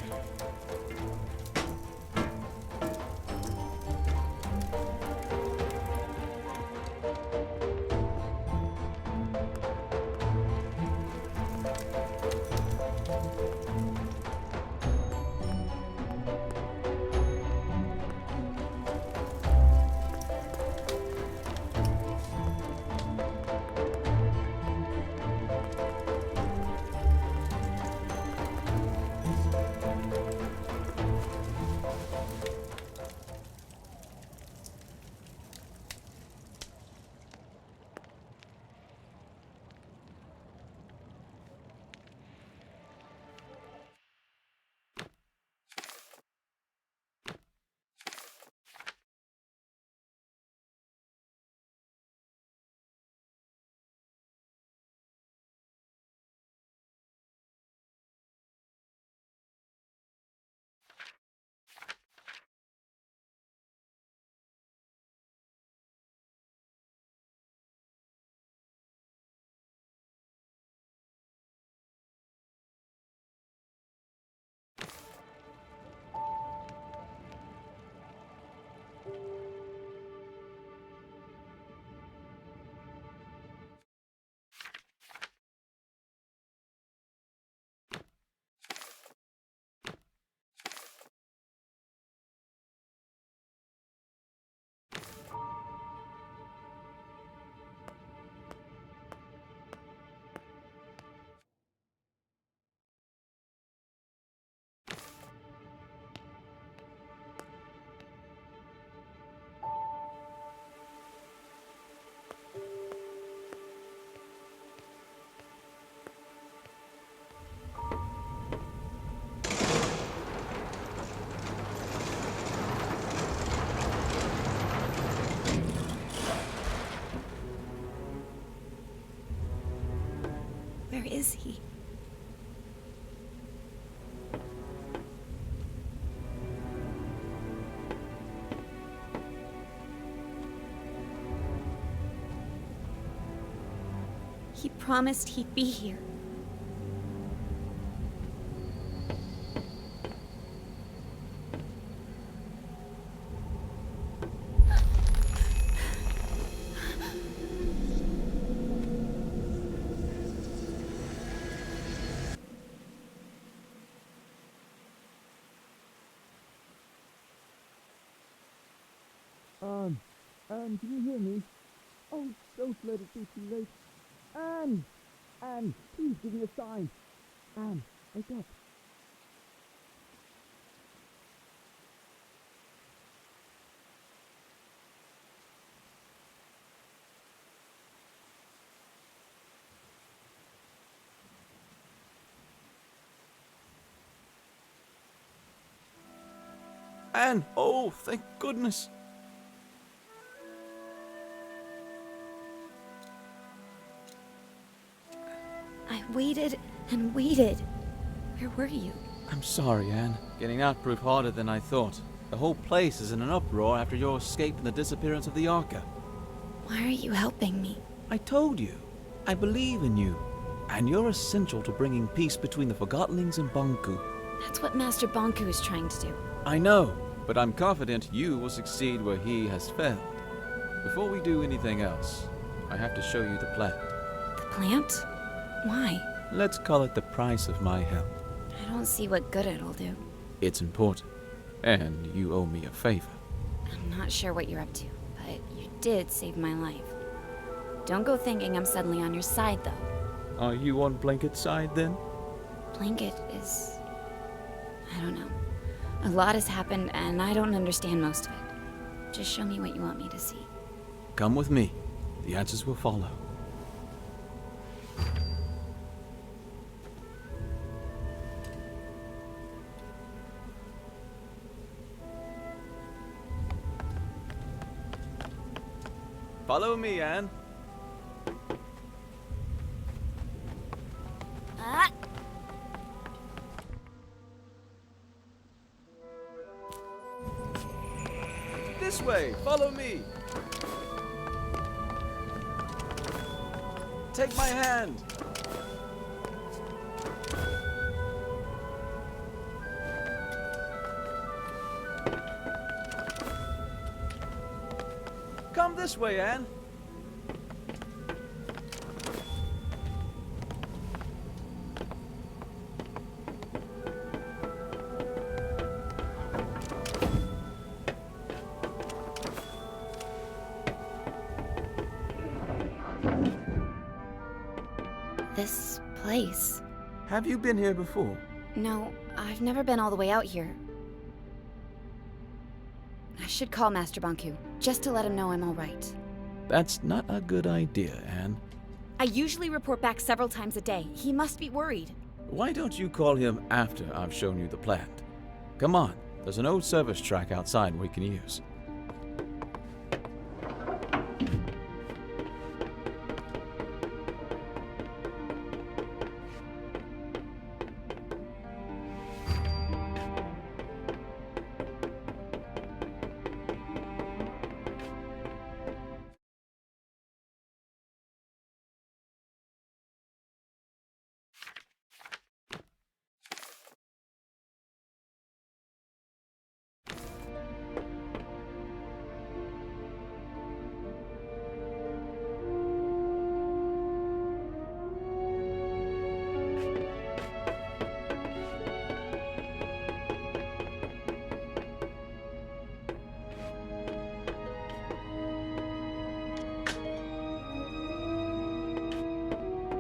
S2: Where is he? He promised he'd be here.
S3: Anne, can you hear me? Oh, don't let it be too late. Anne, please give me a sign. Anne, wake up.
S10: Anne! Oh, thank goodness!
S2: I waited and waited. Where were you?
S10: I'm sorry, Anne. Getting out proved harder than I thought. The whole place is in an uproar after your escape and the disappearance of the Arca.
S2: Why are you helping me?
S10: I told you. I believe in you. And you're essential to bringing peace between the Forgottlings and Bonku.
S2: That's what Master Bonku is trying to do.
S10: I know, but I'm confident you will succeed where he has failed. Before we do anything else, I have to show you the plant.
S2: The plant? Why?
S10: Let's call it the price of my help.
S2: I don't see what good it'll do.
S10: It's important, and you owe me a favor.
S2: I'm not sure what you're up to, but you did save my life. Don't go thinking I'm suddenly on your side, though.
S11: Are you on Blanket's side, then?
S2: Blanket is... I don't know. A lot has happened, and I don't understand most of it. Just show me what you want me to see.
S10: Come with me. The answers will follow.
S11: Follow me, Anne.
S2: Ah!
S11: This way, follow me. Take my hand. Come this way, Anne.
S2: This place...
S10: Have you been here before?
S2: No, I've never been all the way out here. I should call Master Banku, just to let him know I'm all right.
S10: That's not a good idea, Anne.
S2: I usually report back several times a day. He must be worried.
S10: Why don't you call him after I've shown you the plant? Come on, there's an old service track outside we can use.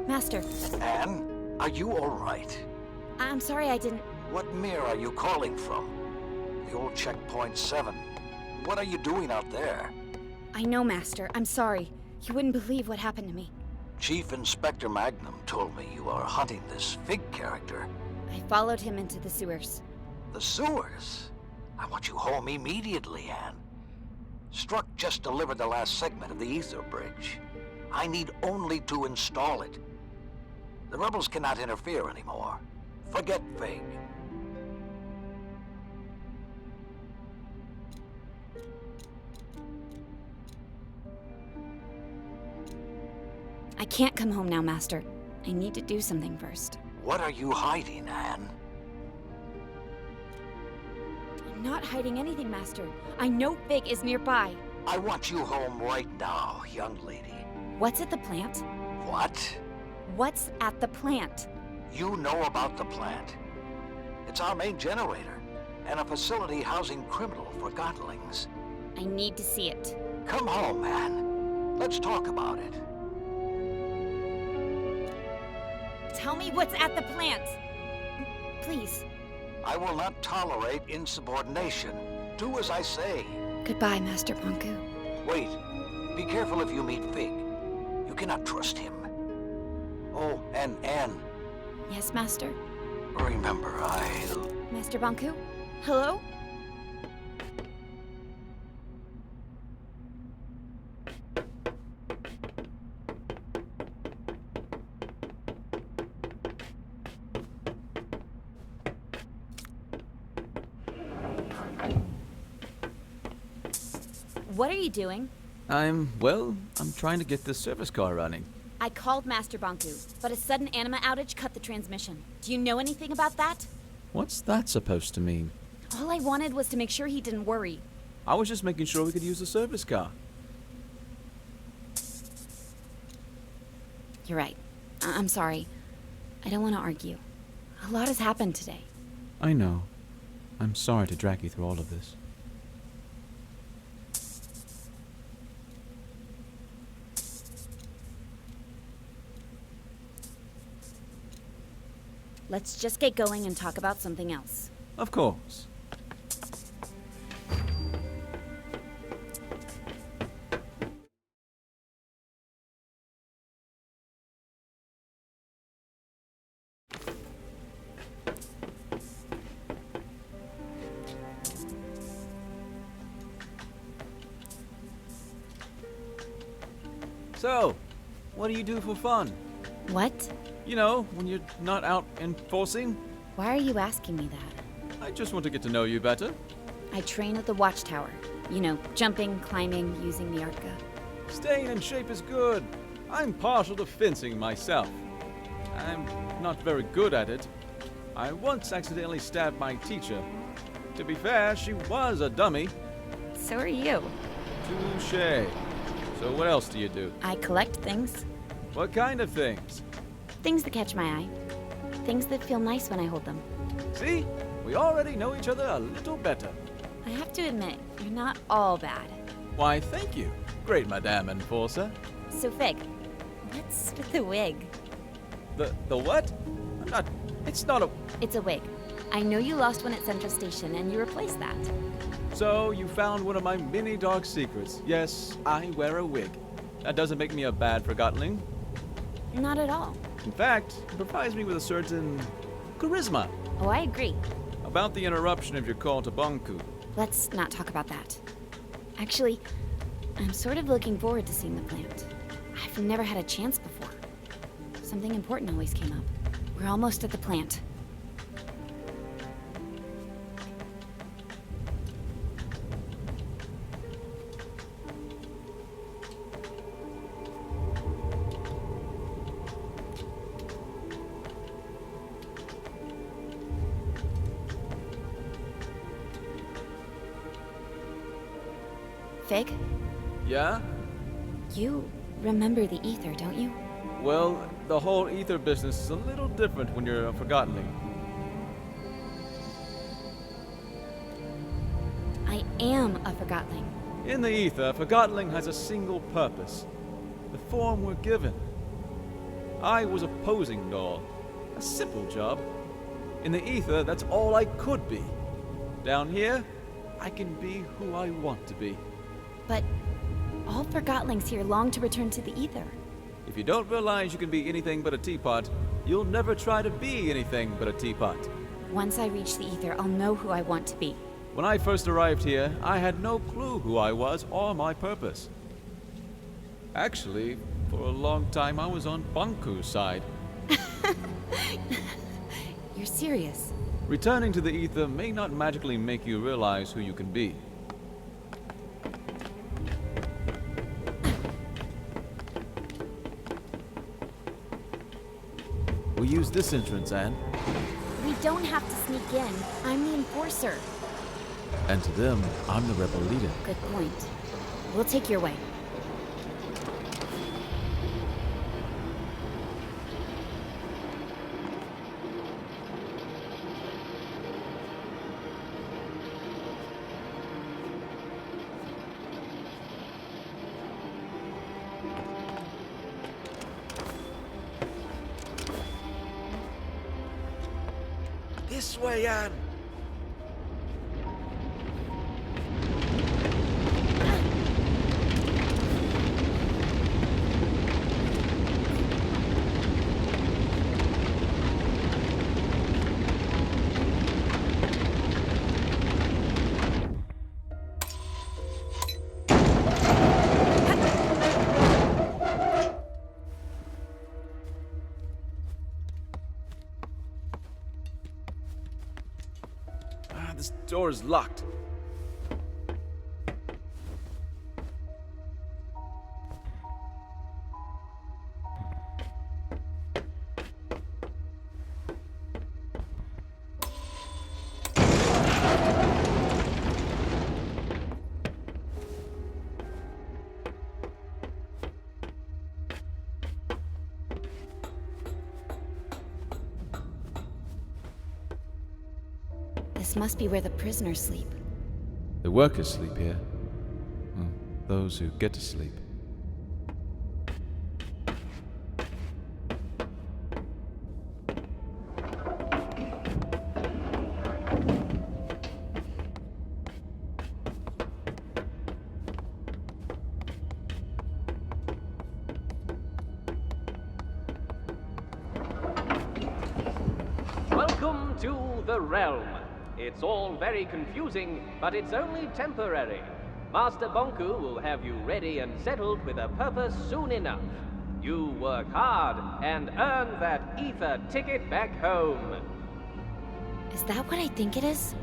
S2: Master.
S19: Anne, are you all right?
S2: I'm sorry I didn't...
S19: What mirror are you calling from? The old checkpoint 7. What are you doing out there?
S2: I know, Master. I'm sorry. You wouldn't believe what happened to me.
S19: Chief Inspector Magnum told me you are hunting this Fig character.
S2: I followed him into the sewers.
S19: The sewers? I want you home immediately, Anne. Struck just delivered the last segment of the Ether Bridge. I need only to install it. The rebels cannot interfere anymore. Forget Fig.
S2: I can't come home now, Master. I need to do something first.
S19: What are you hiding, Anne?
S2: I'm not hiding anything, Master. I know Fig is nearby.
S19: I want you home right now, young lady.
S2: What's at the plant?
S19: What?
S2: What's at the plant?
S19: You know about the plant. It's our main generator, and a facility housing criminal forgottlings.
S2: I need to see it.
S19: Come home, Anne. Let's talk about it.
S2: Tell me what's at the plant! Please.
S19: I will not tolerate insubordination. Do as I say.
S2: Goodbye, Master Banku.
S19: Wait. Be careful if you meet Fig. You cannot trust him. Oh, and Anne.
S2: Yes, Master?
S19: Remember,
S2: Master Banku? Hello? What are you doing?
S10: I'm trying to get this service car running.
S2: I called Master Banku, but a sudden anima outage cut the transmission. Do you know anything about that?
S10: What's that supposed to mean?
S2: All I wanted was to make sure he didn't worry.
S10: I was just making sure we could use the service car.
S2: You're right. I'm sorry. I don't want to argue. A lot has happened today.
S10: I know. I'm sorry to drag you through all of this.
S2: Let's just get going and talk about something else.
S11: Of course. So, what do you do for fun?
S2: What?
S11: You know, when you're not out enforcing.
S2: Why are you asking me that?
S11: I just want to get to know you better.
S2: I train at the watchtower. You know, jumping, climbing, using the Arca.
S11: Staying in shape is good. I'm partial to fencing myself. I'm not very good at it. I once accidentally stabbed my teacher. To be fair, she was a dummy.
S2: So are you.
S11: Touché. So what else do you do?
S2: I collect things.
S11: What kind of things?
S2: Things that catch my eye. Things that feel nice when I hold them.
S11: See? We already know each other a little better.
S2: I have to admit, you're not all bad.
S11: Why, thank you. Great, Madame Enforcer.
S2: So, Fig, what's with the wig?
S11: The what? It's not a...
S2: It's a wig. I know you lost one at Central Station, and you replaced that.
S11: So, you found one of my many dark secrets. Yes, I wear a wig. That doesn't make me a bad forgotling.
S2: Not at all.
S11: In fact, it provides me with a certain charisma.
S2: Oh, I agree.
S11: About the interruption of your call to Bunku.
S2: Let's not talk about that. Actually, I'm sort of looking forward to seeing the plant. I've never had a chance before. Something important always came up. We're almost at the plant. Fig?
S11: Yeah?
S2: You remember the ether, don't you?
S11: Well, the whole ether business is a little different when you're a forgotling.
S2: I am a forgotling.
S11: In the ether, forgotling has a single purpose. The form we're given. I was a posing doll. A simple job. In the ether, that's all I could be. Down here, I can be who I want to be.
S2: But all forgotlings here long to return to the ether.
S11: If you don't realize you can be anything but a teapot, you'll never try to be anything but a teapot.
S2: Once I reach the ether, I'll know who I want to be.
S11: When I first arrived here, I had no clue who I was or my purpose. Actually, for a long time I was on Bunku's side.
S2: You're serious?
S11: Returning to the ether may not magically make you realize who you can be. We'll use this entrance, Anne.
S2: We don't have to sneak in. I'm the enforcer.
S11: And to them, I'm the rebel leader.
S2: Good point. We'll take your way.
S8: This way, Anne.
S11: This door is locked.
S2: This must be where the prisoners sleep.
S11: The workers sleep here. Well, those who get to sleep.
S20: the realm. It's all very confusing, but it's only temporary. Master Bonku will have you ready and settled with a purpose soon enough. You work hard and earn that ether ticket back home.
S2: Is that what I think it is?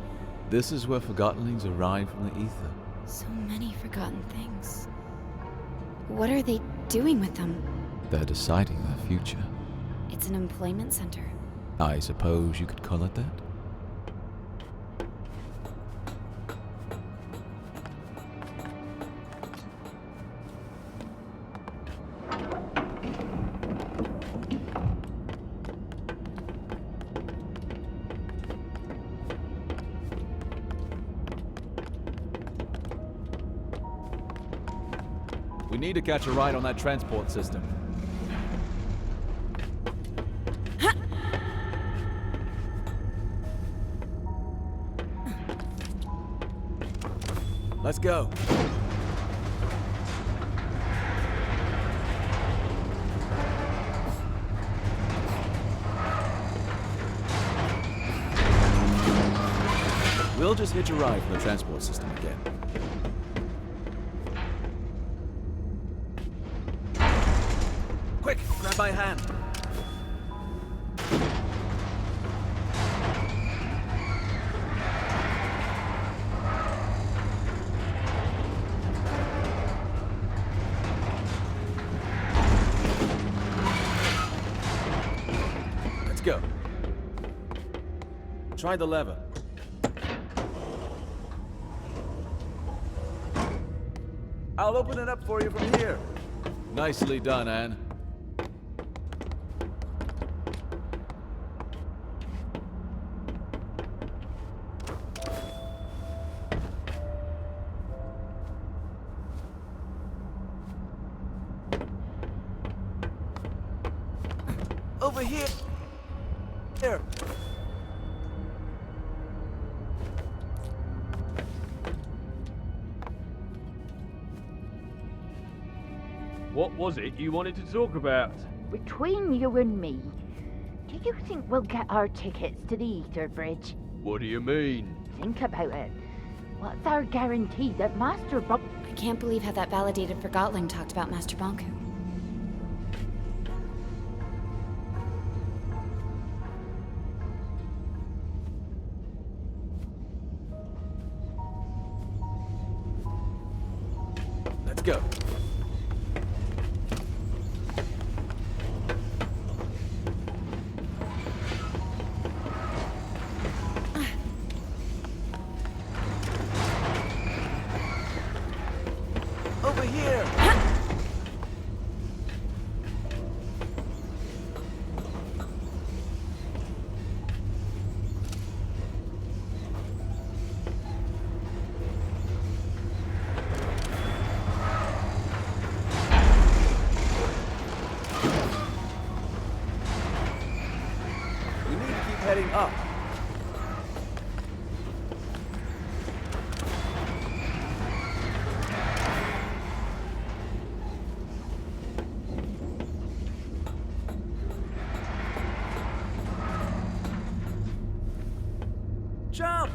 S11: This is where forgottenlings arrive from the ether.
S2: So many forgotten things. What are they doing with them?
S11: They're deciding their future.
S2: It's an employment center.
S11: I suppose you could call it that? We need to catch a ride on that transport system. Let's go. We'll just hitch a ride from the transport system again. Quick, grab my hand. Let's go. Try the lever. I'll open it up for you from here. Nicely done, Anne. Over here. There.
S15: What was it you wanted to talk about?
S14: Between you and me, do you think we'll get our tickets to the Ether Bridge?
S15: What do you mean?
S14: Think about it. What's our guarantee that Master Bonk...
S2: I can't believe how that validated Forgotling talked about Master Bonku.
S11: Let's go. Over here. We need to keep heading up. Jump!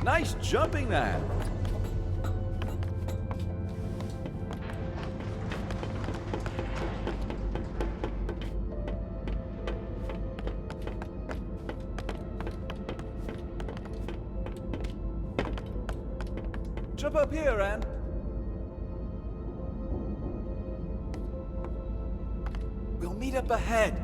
S11: Nice jumping that. Jump up here, Anne. We'll meet up ahead.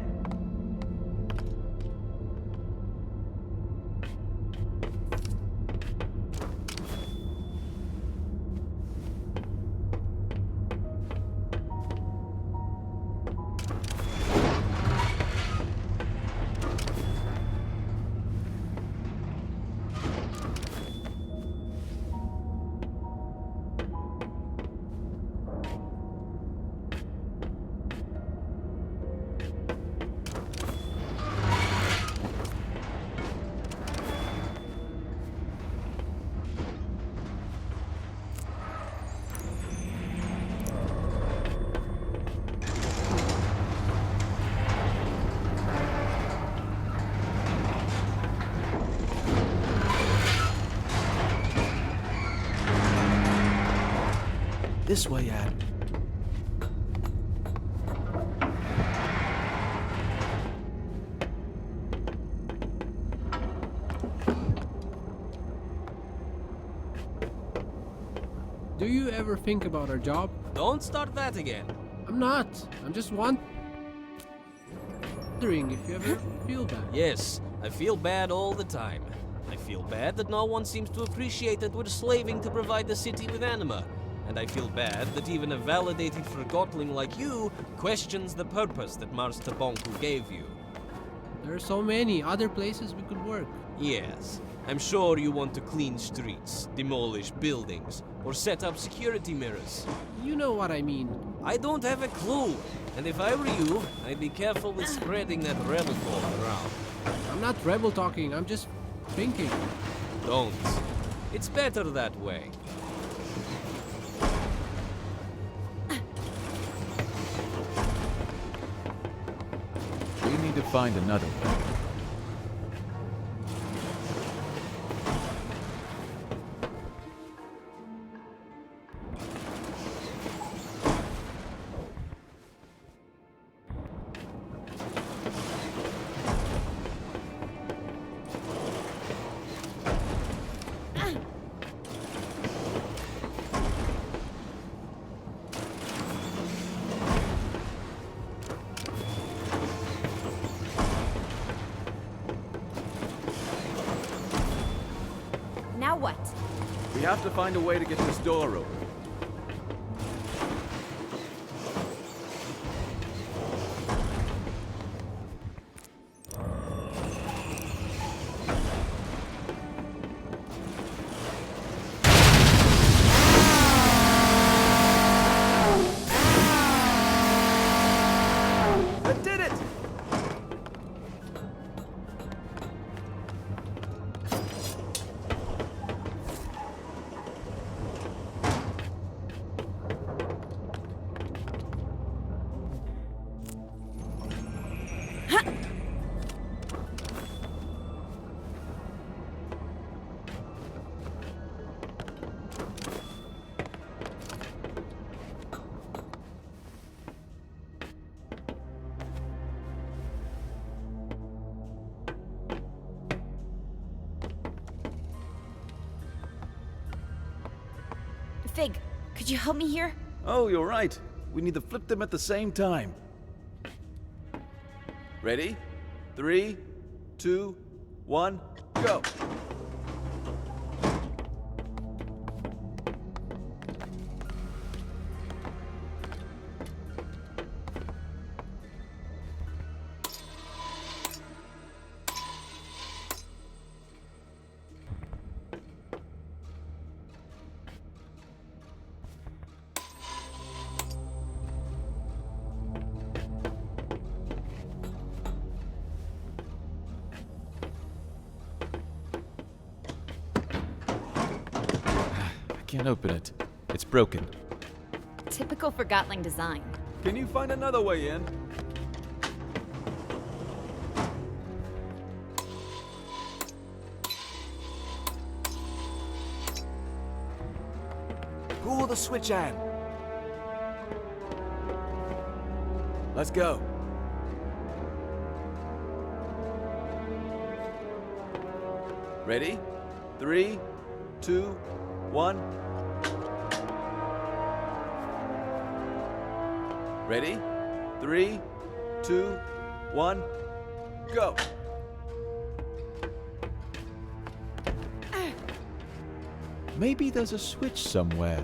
S11: This way, Ad.
S6: Do you ever think about our job?
S13: Don't start that again.
S6: I'm not. I'm just wondering if you ever feel bad.
S13: Yes, I feel bad all the time. I feel bad that no one seems to appreciate that we're slaving to provide the city with anima. And I feel bad that even a validated forgotling like you questions the purpose that Master Bonku gave you.
S6: There are so many other places we could work.
S13: Yes, I'm sure you want to clean streets, demolish buildings, or set up security mirrors.
S6: You know what I mean.
S13: I don't have a clue, and if I were you, I'd be careful with spreading that rebel talk around.
S6: I'm not rebel talking, I'm just thinking.
S13: Don't. It's better that way.
S10: We need to find another one.
S2: Now what?
S10: We have to find a way to get this door open.
S11: I did it!
S2: Fig, could you help me here?
S10: Oh, you're right. We need to flip them at the same time. Ready? 3, 2, 1, go! Can't open it. It's broken.
S2: Typical Forgotling design.
S10: Can you find another way in?
S11: Pull the switch, Anne. Let's go. Ready? 3, 2, 1. Ready? 3, 2, 1, go! Maybe there's a switch somewhere.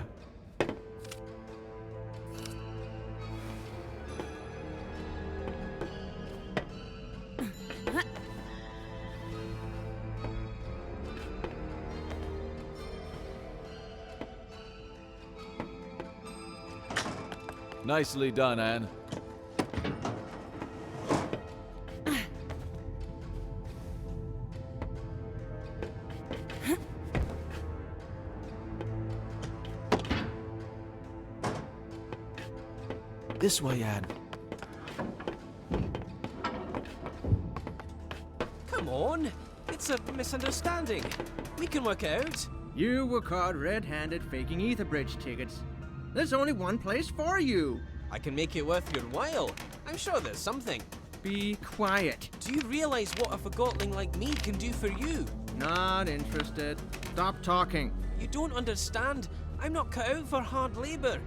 S11: Nicely done, Anne. This way, Anne.
S13: Come on. It's a misunderstanding. We can work it out.
S6: You were caught red-handed faking Ether Bridge tickets. There's only one place for you.
S13: I can make it worth your while. I'm sure there's something.
S6: Be quiet.
S13: Do you realize what a forgotling like me can do for you?
S6: Not interested. Stop talking.
S13: You don't understand. I'm not cut out for hard labor,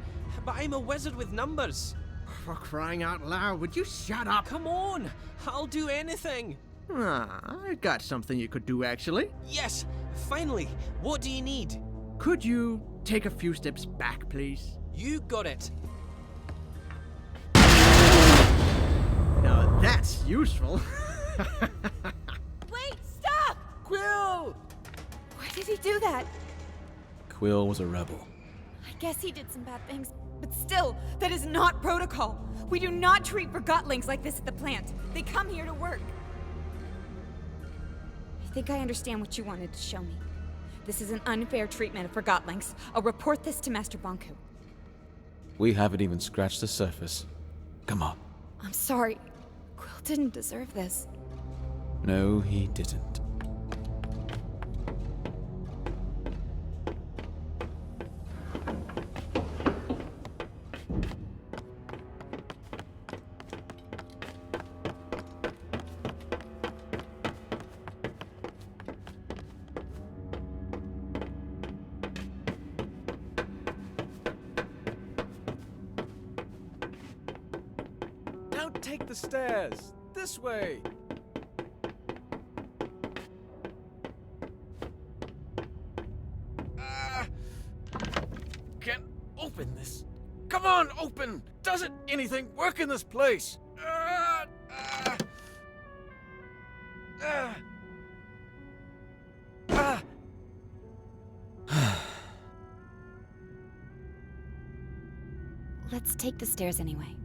S13: but I'm a wizard with numbers.
S6: For crying out loud, would you shut up?
S13: Come on, I'll do anything.
S6: I got something you could do, actually.
S13: Yes, finally. What do you need?
S6: Could you take a few steps back, please?
S13: You got it.
S6: Now that's useful.
S12: Wait, stop!
S11: Quill!
S12: Why did he do that?
S10: Quill was a rebel.
S12: I guess he did some bad things, but still, that is not protocol. We do not treat forgotlings like this at the plant. They come here to work. I think I understand what you wanted to show me. This is an unfair treatment of forgotlings. I'll report this to Master Bonku.
S10: We haven't even scratched the surface. Come on.
S12: I'm sorry. Quill didn't deserve this.
S10: No, he didn't.
S11: Don't take the stairs. This way. Can't open this. Come on, open! Doesn't anything work in this place?
S2: Let's take the stairs anyway.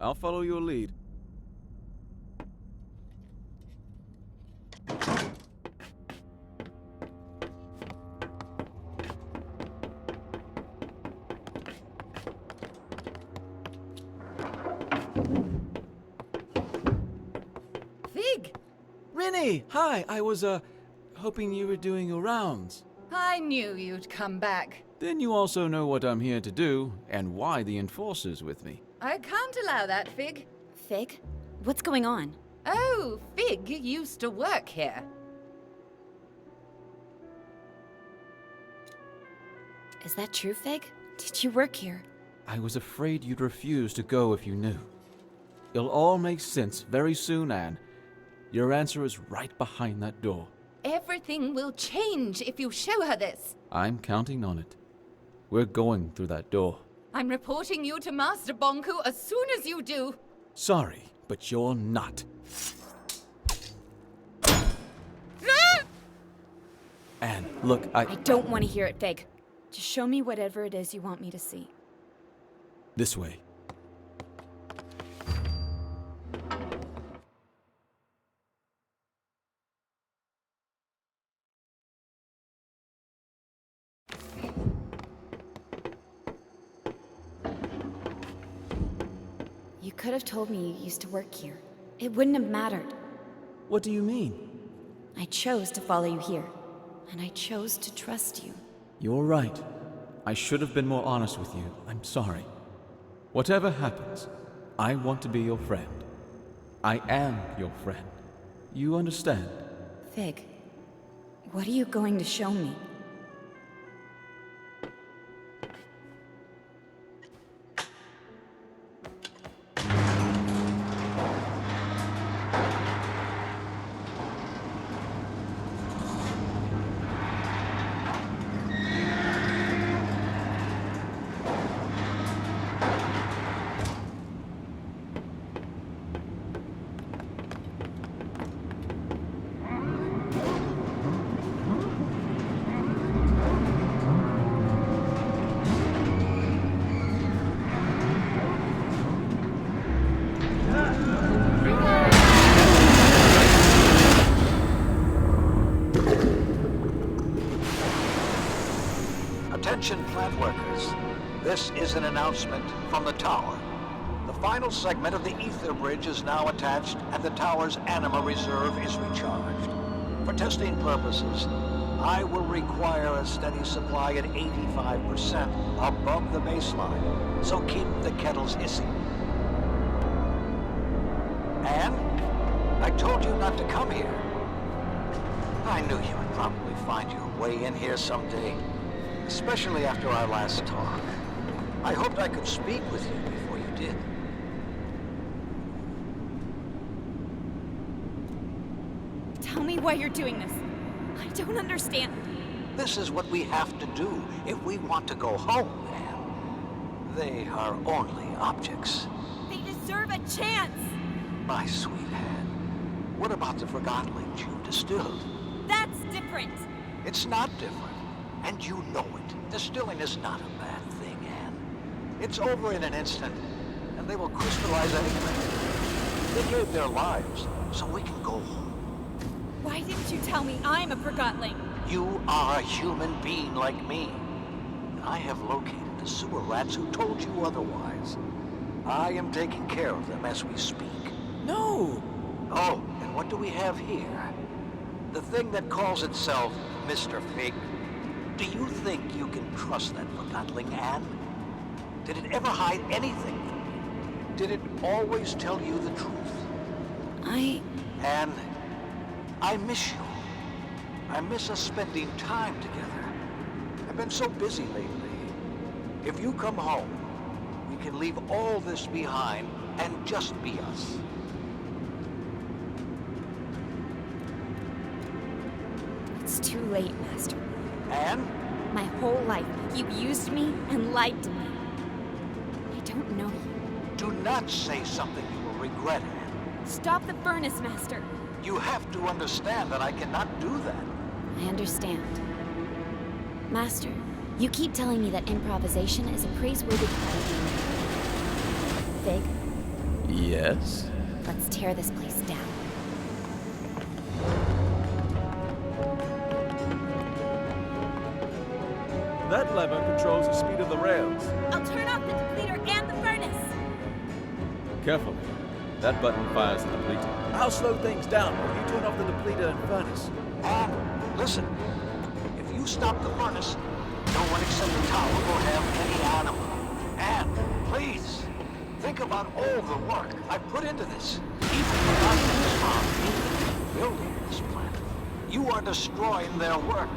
S10: I'll follow your lead.
S5: Fig!
S10: Rennie! Hi, I was, hoping you were doing your rounds.
S5: I knew you'd come back.
S10: Then you also know what I'm here to do, and why the Enforcer's with me.
S5: I can't allow that, Fig.
S2: Fig? What's going on?
S5: Oh, Fig used to work here.
S2: Is that true, Fig? Did you work here?
S10: I was afraid you'd refuse to go if you knew. It'll all make sense very soon, Anne. Your answer is right behind that door.
S5: Everything will change if you show her this.
S10: I'm counting on it. We're going through that door.
S5: I'm reporting you to Master Bonku as soon as you do.
S10: Sorry, but you're not. Anne, look,
S2: I don't want to hear it, Fig. Just show me whatever it is you want me to see.
S10: This way.
S2: could have told me you used to work here. It wouldn't have mattered.
S11: What do you mean?
S2: I chose to follow you here, and I chose to trust you.
S10: You're right. I should have been more honest with you. I'm sorry. Whatever happens, I want to be your friend. I am your friend. You understand?
S2: Fig, what are you going to show me?
S19: Attention plant workers. This is an announcement from the tower. The final segment of the ether bridge is now attached and the tower's anima reserve is recharged. For testing purposes, I will require a steady supply at 85% above the baseline, so keep the kettles hissing. Anne, I told you not to come here. I knew you would probably find your way in here someday. Especially after our last talk. I hoped I could speak with you before you did.
S12: Tell me why you're doing this. I don't understand.
S19: This is what we have to do if we want to go home, Anne. They are only objects.
S12: They deserve a chance!
S19: My sweet Anne, what about the forgottlings you've distilled?
S12: That's different!
S19: It's not different. And you know it. Distilling is not a bad thing, Anne. It's over in an instant, and they will crystallize anything. They gave their lives, so we can go home.
S12: Why didn't you tell me I'm a forgotling?
S19: You are a human being like me. And I have located the sewer rats who told you otherwise. I am taking care of them as we speak.
S11: No!
S19: Oh, and what do we have here? The thing that calls itself Mr. Fig. Do you think you can trust that forgotling, Anne? Did it ever hide anything from you? Did it always tell you the truth? Anne, I miss you. I miss us spending time together. I've been so busy lately. If you come home, we can leave all this behind and just be us.
S2: It's too late, Master.
S19: Anne?
S2: My whole life, you've used me and lied to me. I don't know you.
S19: Do not say something you will regret, Anne.
S2: Stop the furnace, Master.
S19: You have to understand that I cannot do that.
S2: I understand. Master, you keep telling me that improvisation is a praiseworthy quality. Fig?
S10: Yes?
S2: Let's tear this place down.
S11: That lever controls the speed of the rails.
S12: I'll turn off the depleter and the furnace!
S11: Careful. That button fires the depleter. I'll slow things down while you turn off the depleter and furnace.
S19: Anne, listen. If you stop the furnace, no one except the tower will have any anima. Anne, please. Think about all the work I put into this. Even the doctors found building this planet. You are destroying their work.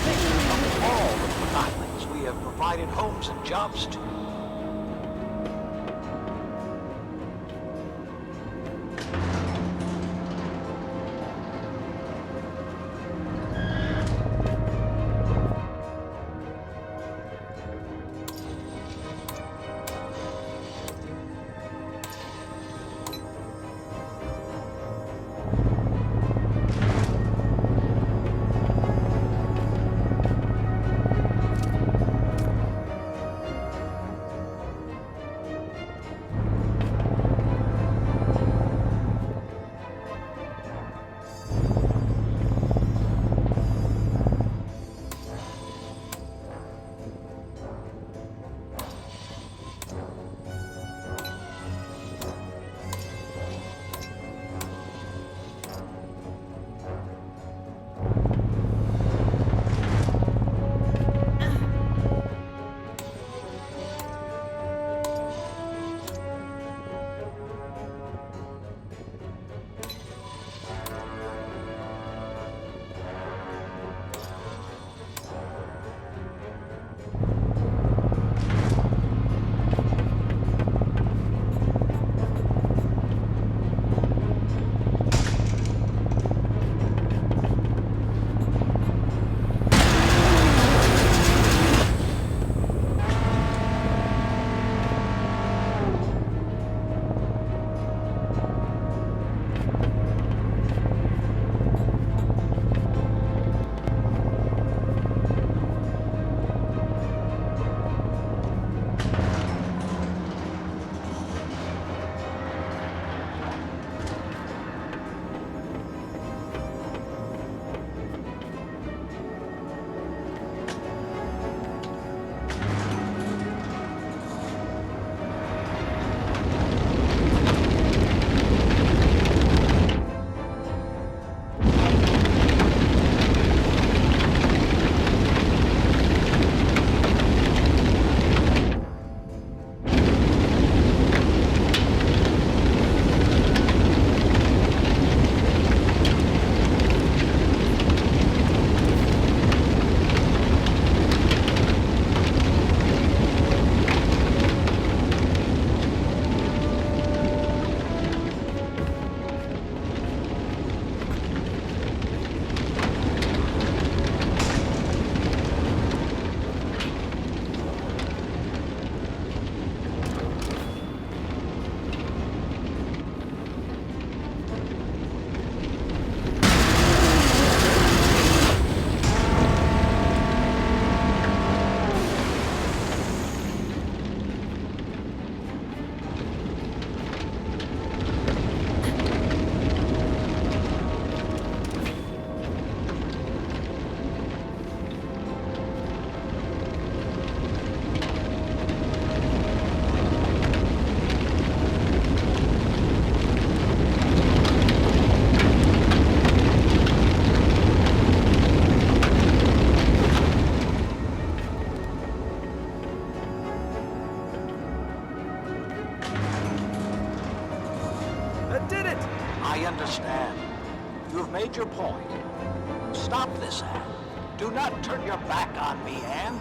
S19: Think of all the forgottlings we have provided homes and jobs to.
S9: did it!
S19: I understand. You've made your point. Stop this, Anne. Do not turn your back on me, Anne.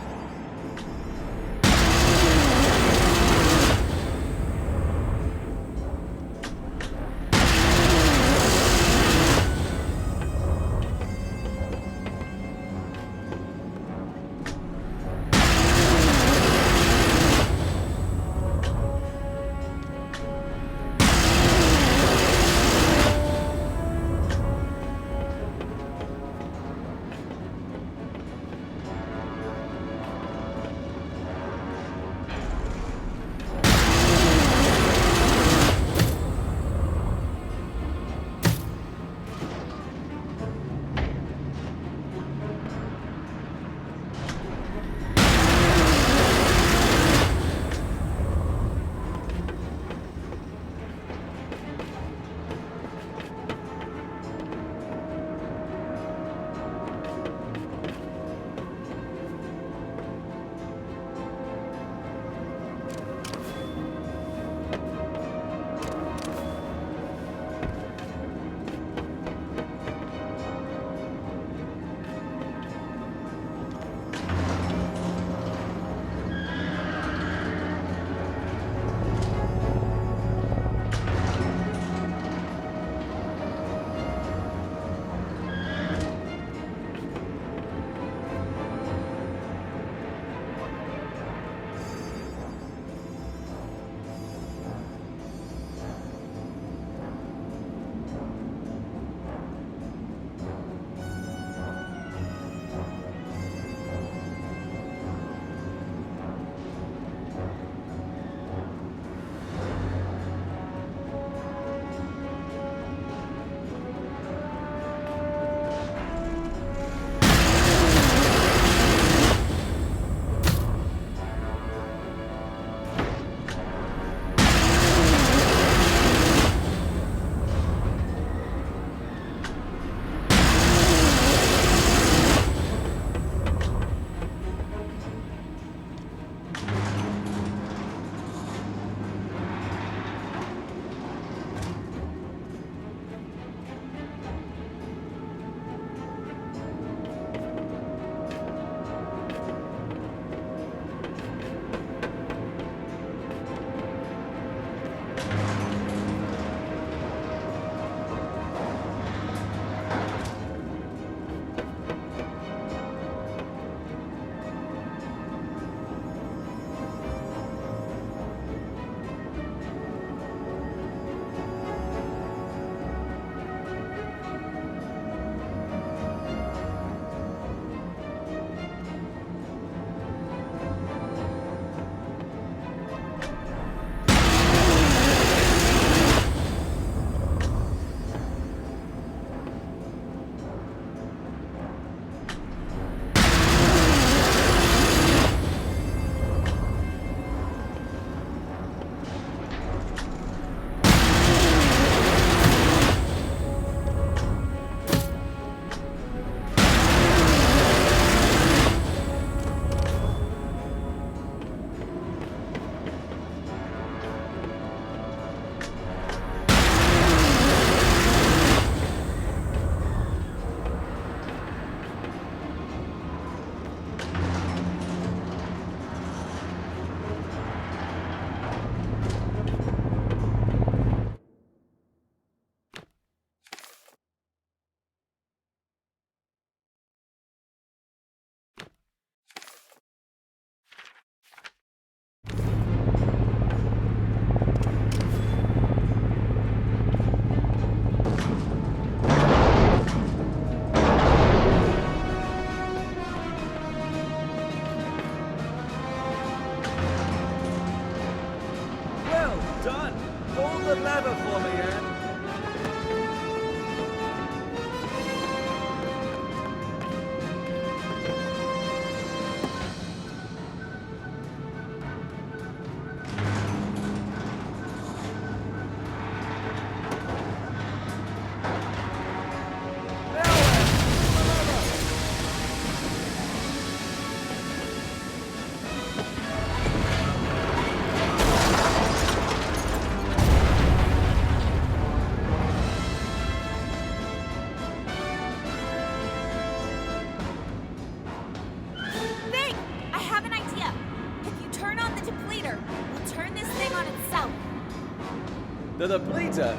S11: With a pleater?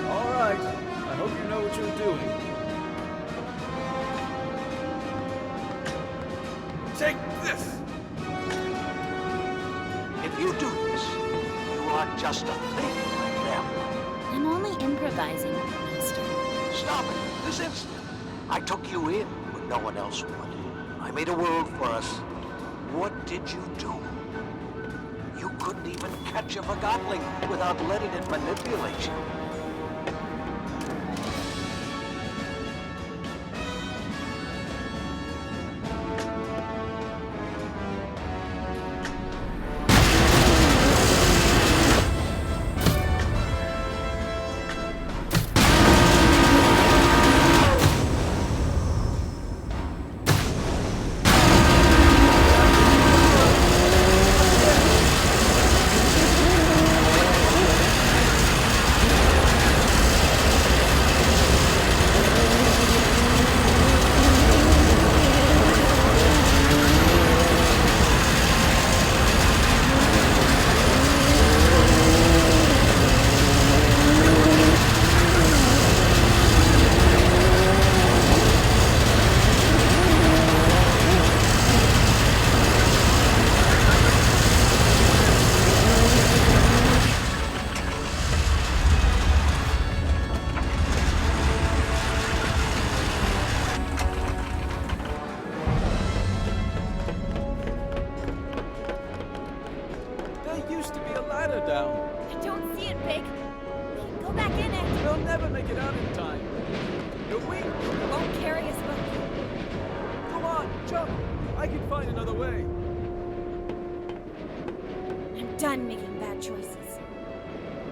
S11: All right. I hope you know what you're doing.
S7: Take this!
S19: If you do this, you are just a thing like them.
S2: I'm only improvising, Master.
S19: Stop it, this instant. I took you in when no one else would. I made a world for us. What did you do? You couldn't even catch a forgotling without letting it manipulate you.
S12: Done making bad choices.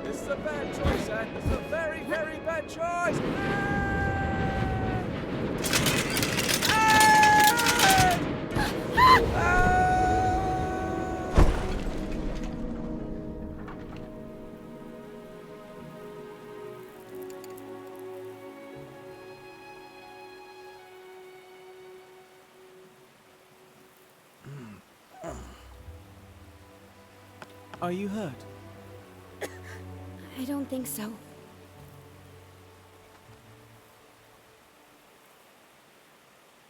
S11: This is a bad choice, Anne. This is a very, very bad choice. Are you hurt?
S2: I don't think so.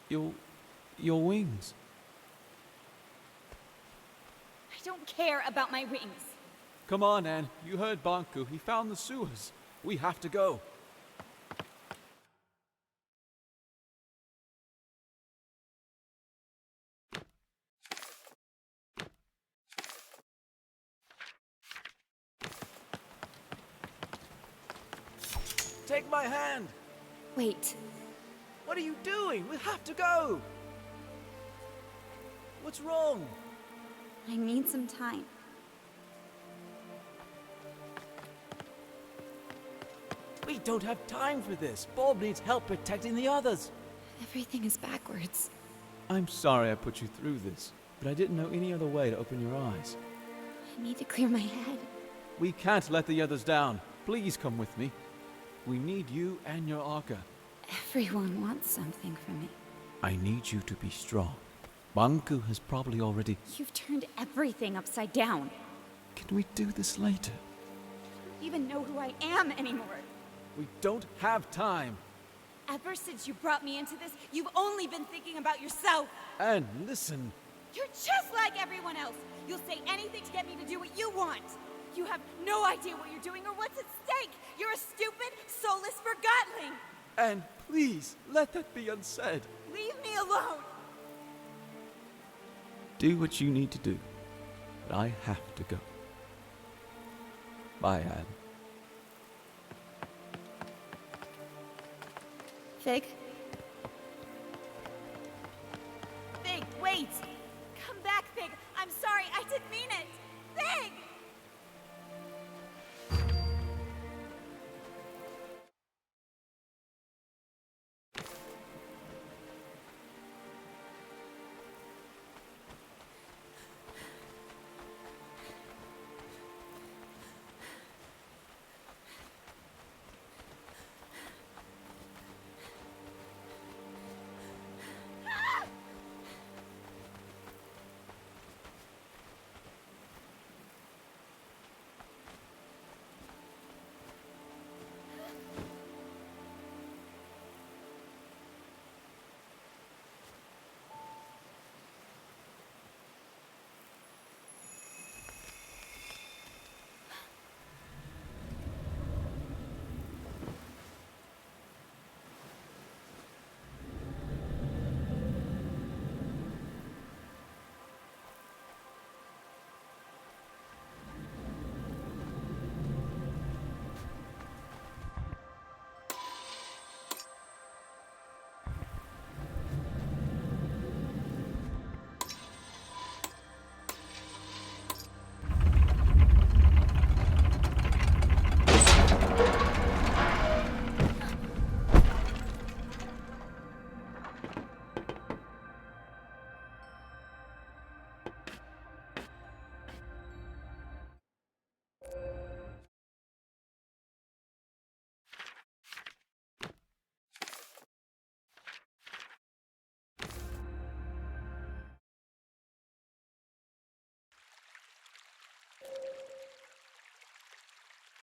S11: Your wings.
S12: I don't care about my wings.
S11: Come on, Anne. You heard Bonku. He found the sewers. We have to go. Take my hand!
S2: Wait.
S11: What are you doing? We have to go! What's wrong?
S2: I need some time.
S11: We don't have time for this. Bob needs help protecting the others.
S2: Everything is backwards.
S10: I'm sorry I put you through this, but I didn't know any other way to open your eyes.
S2: I need to clear my head.
S10: We can't let the others down. Please come with me. We need you and your Arca.
S2: Everyone wants something from me.
S10: I need you to be strong. Banku has probably already...
S12: You've turned everything upside down.
S10: Can we do this later?
S12: I don't even know who I am anymore.
S11: We don't have time.
S12: Ever since you brought me into this, you've only been thinking about yourself.
S11: And listen.
S12: You're just like everyone else. You'll say anything to get me to do what you want. You have no idea what you're doing or what's at stake. You're a stupid, soulless forgotling.
S11: And please, let that be unsaid.
S12: Leave me alone.
S10: Do what you need to do, but I have to go. Bye, Anne.
S2: Fig?
S12: Fig, wait! Come back, Fig! I'm sorry, I didn't mean it!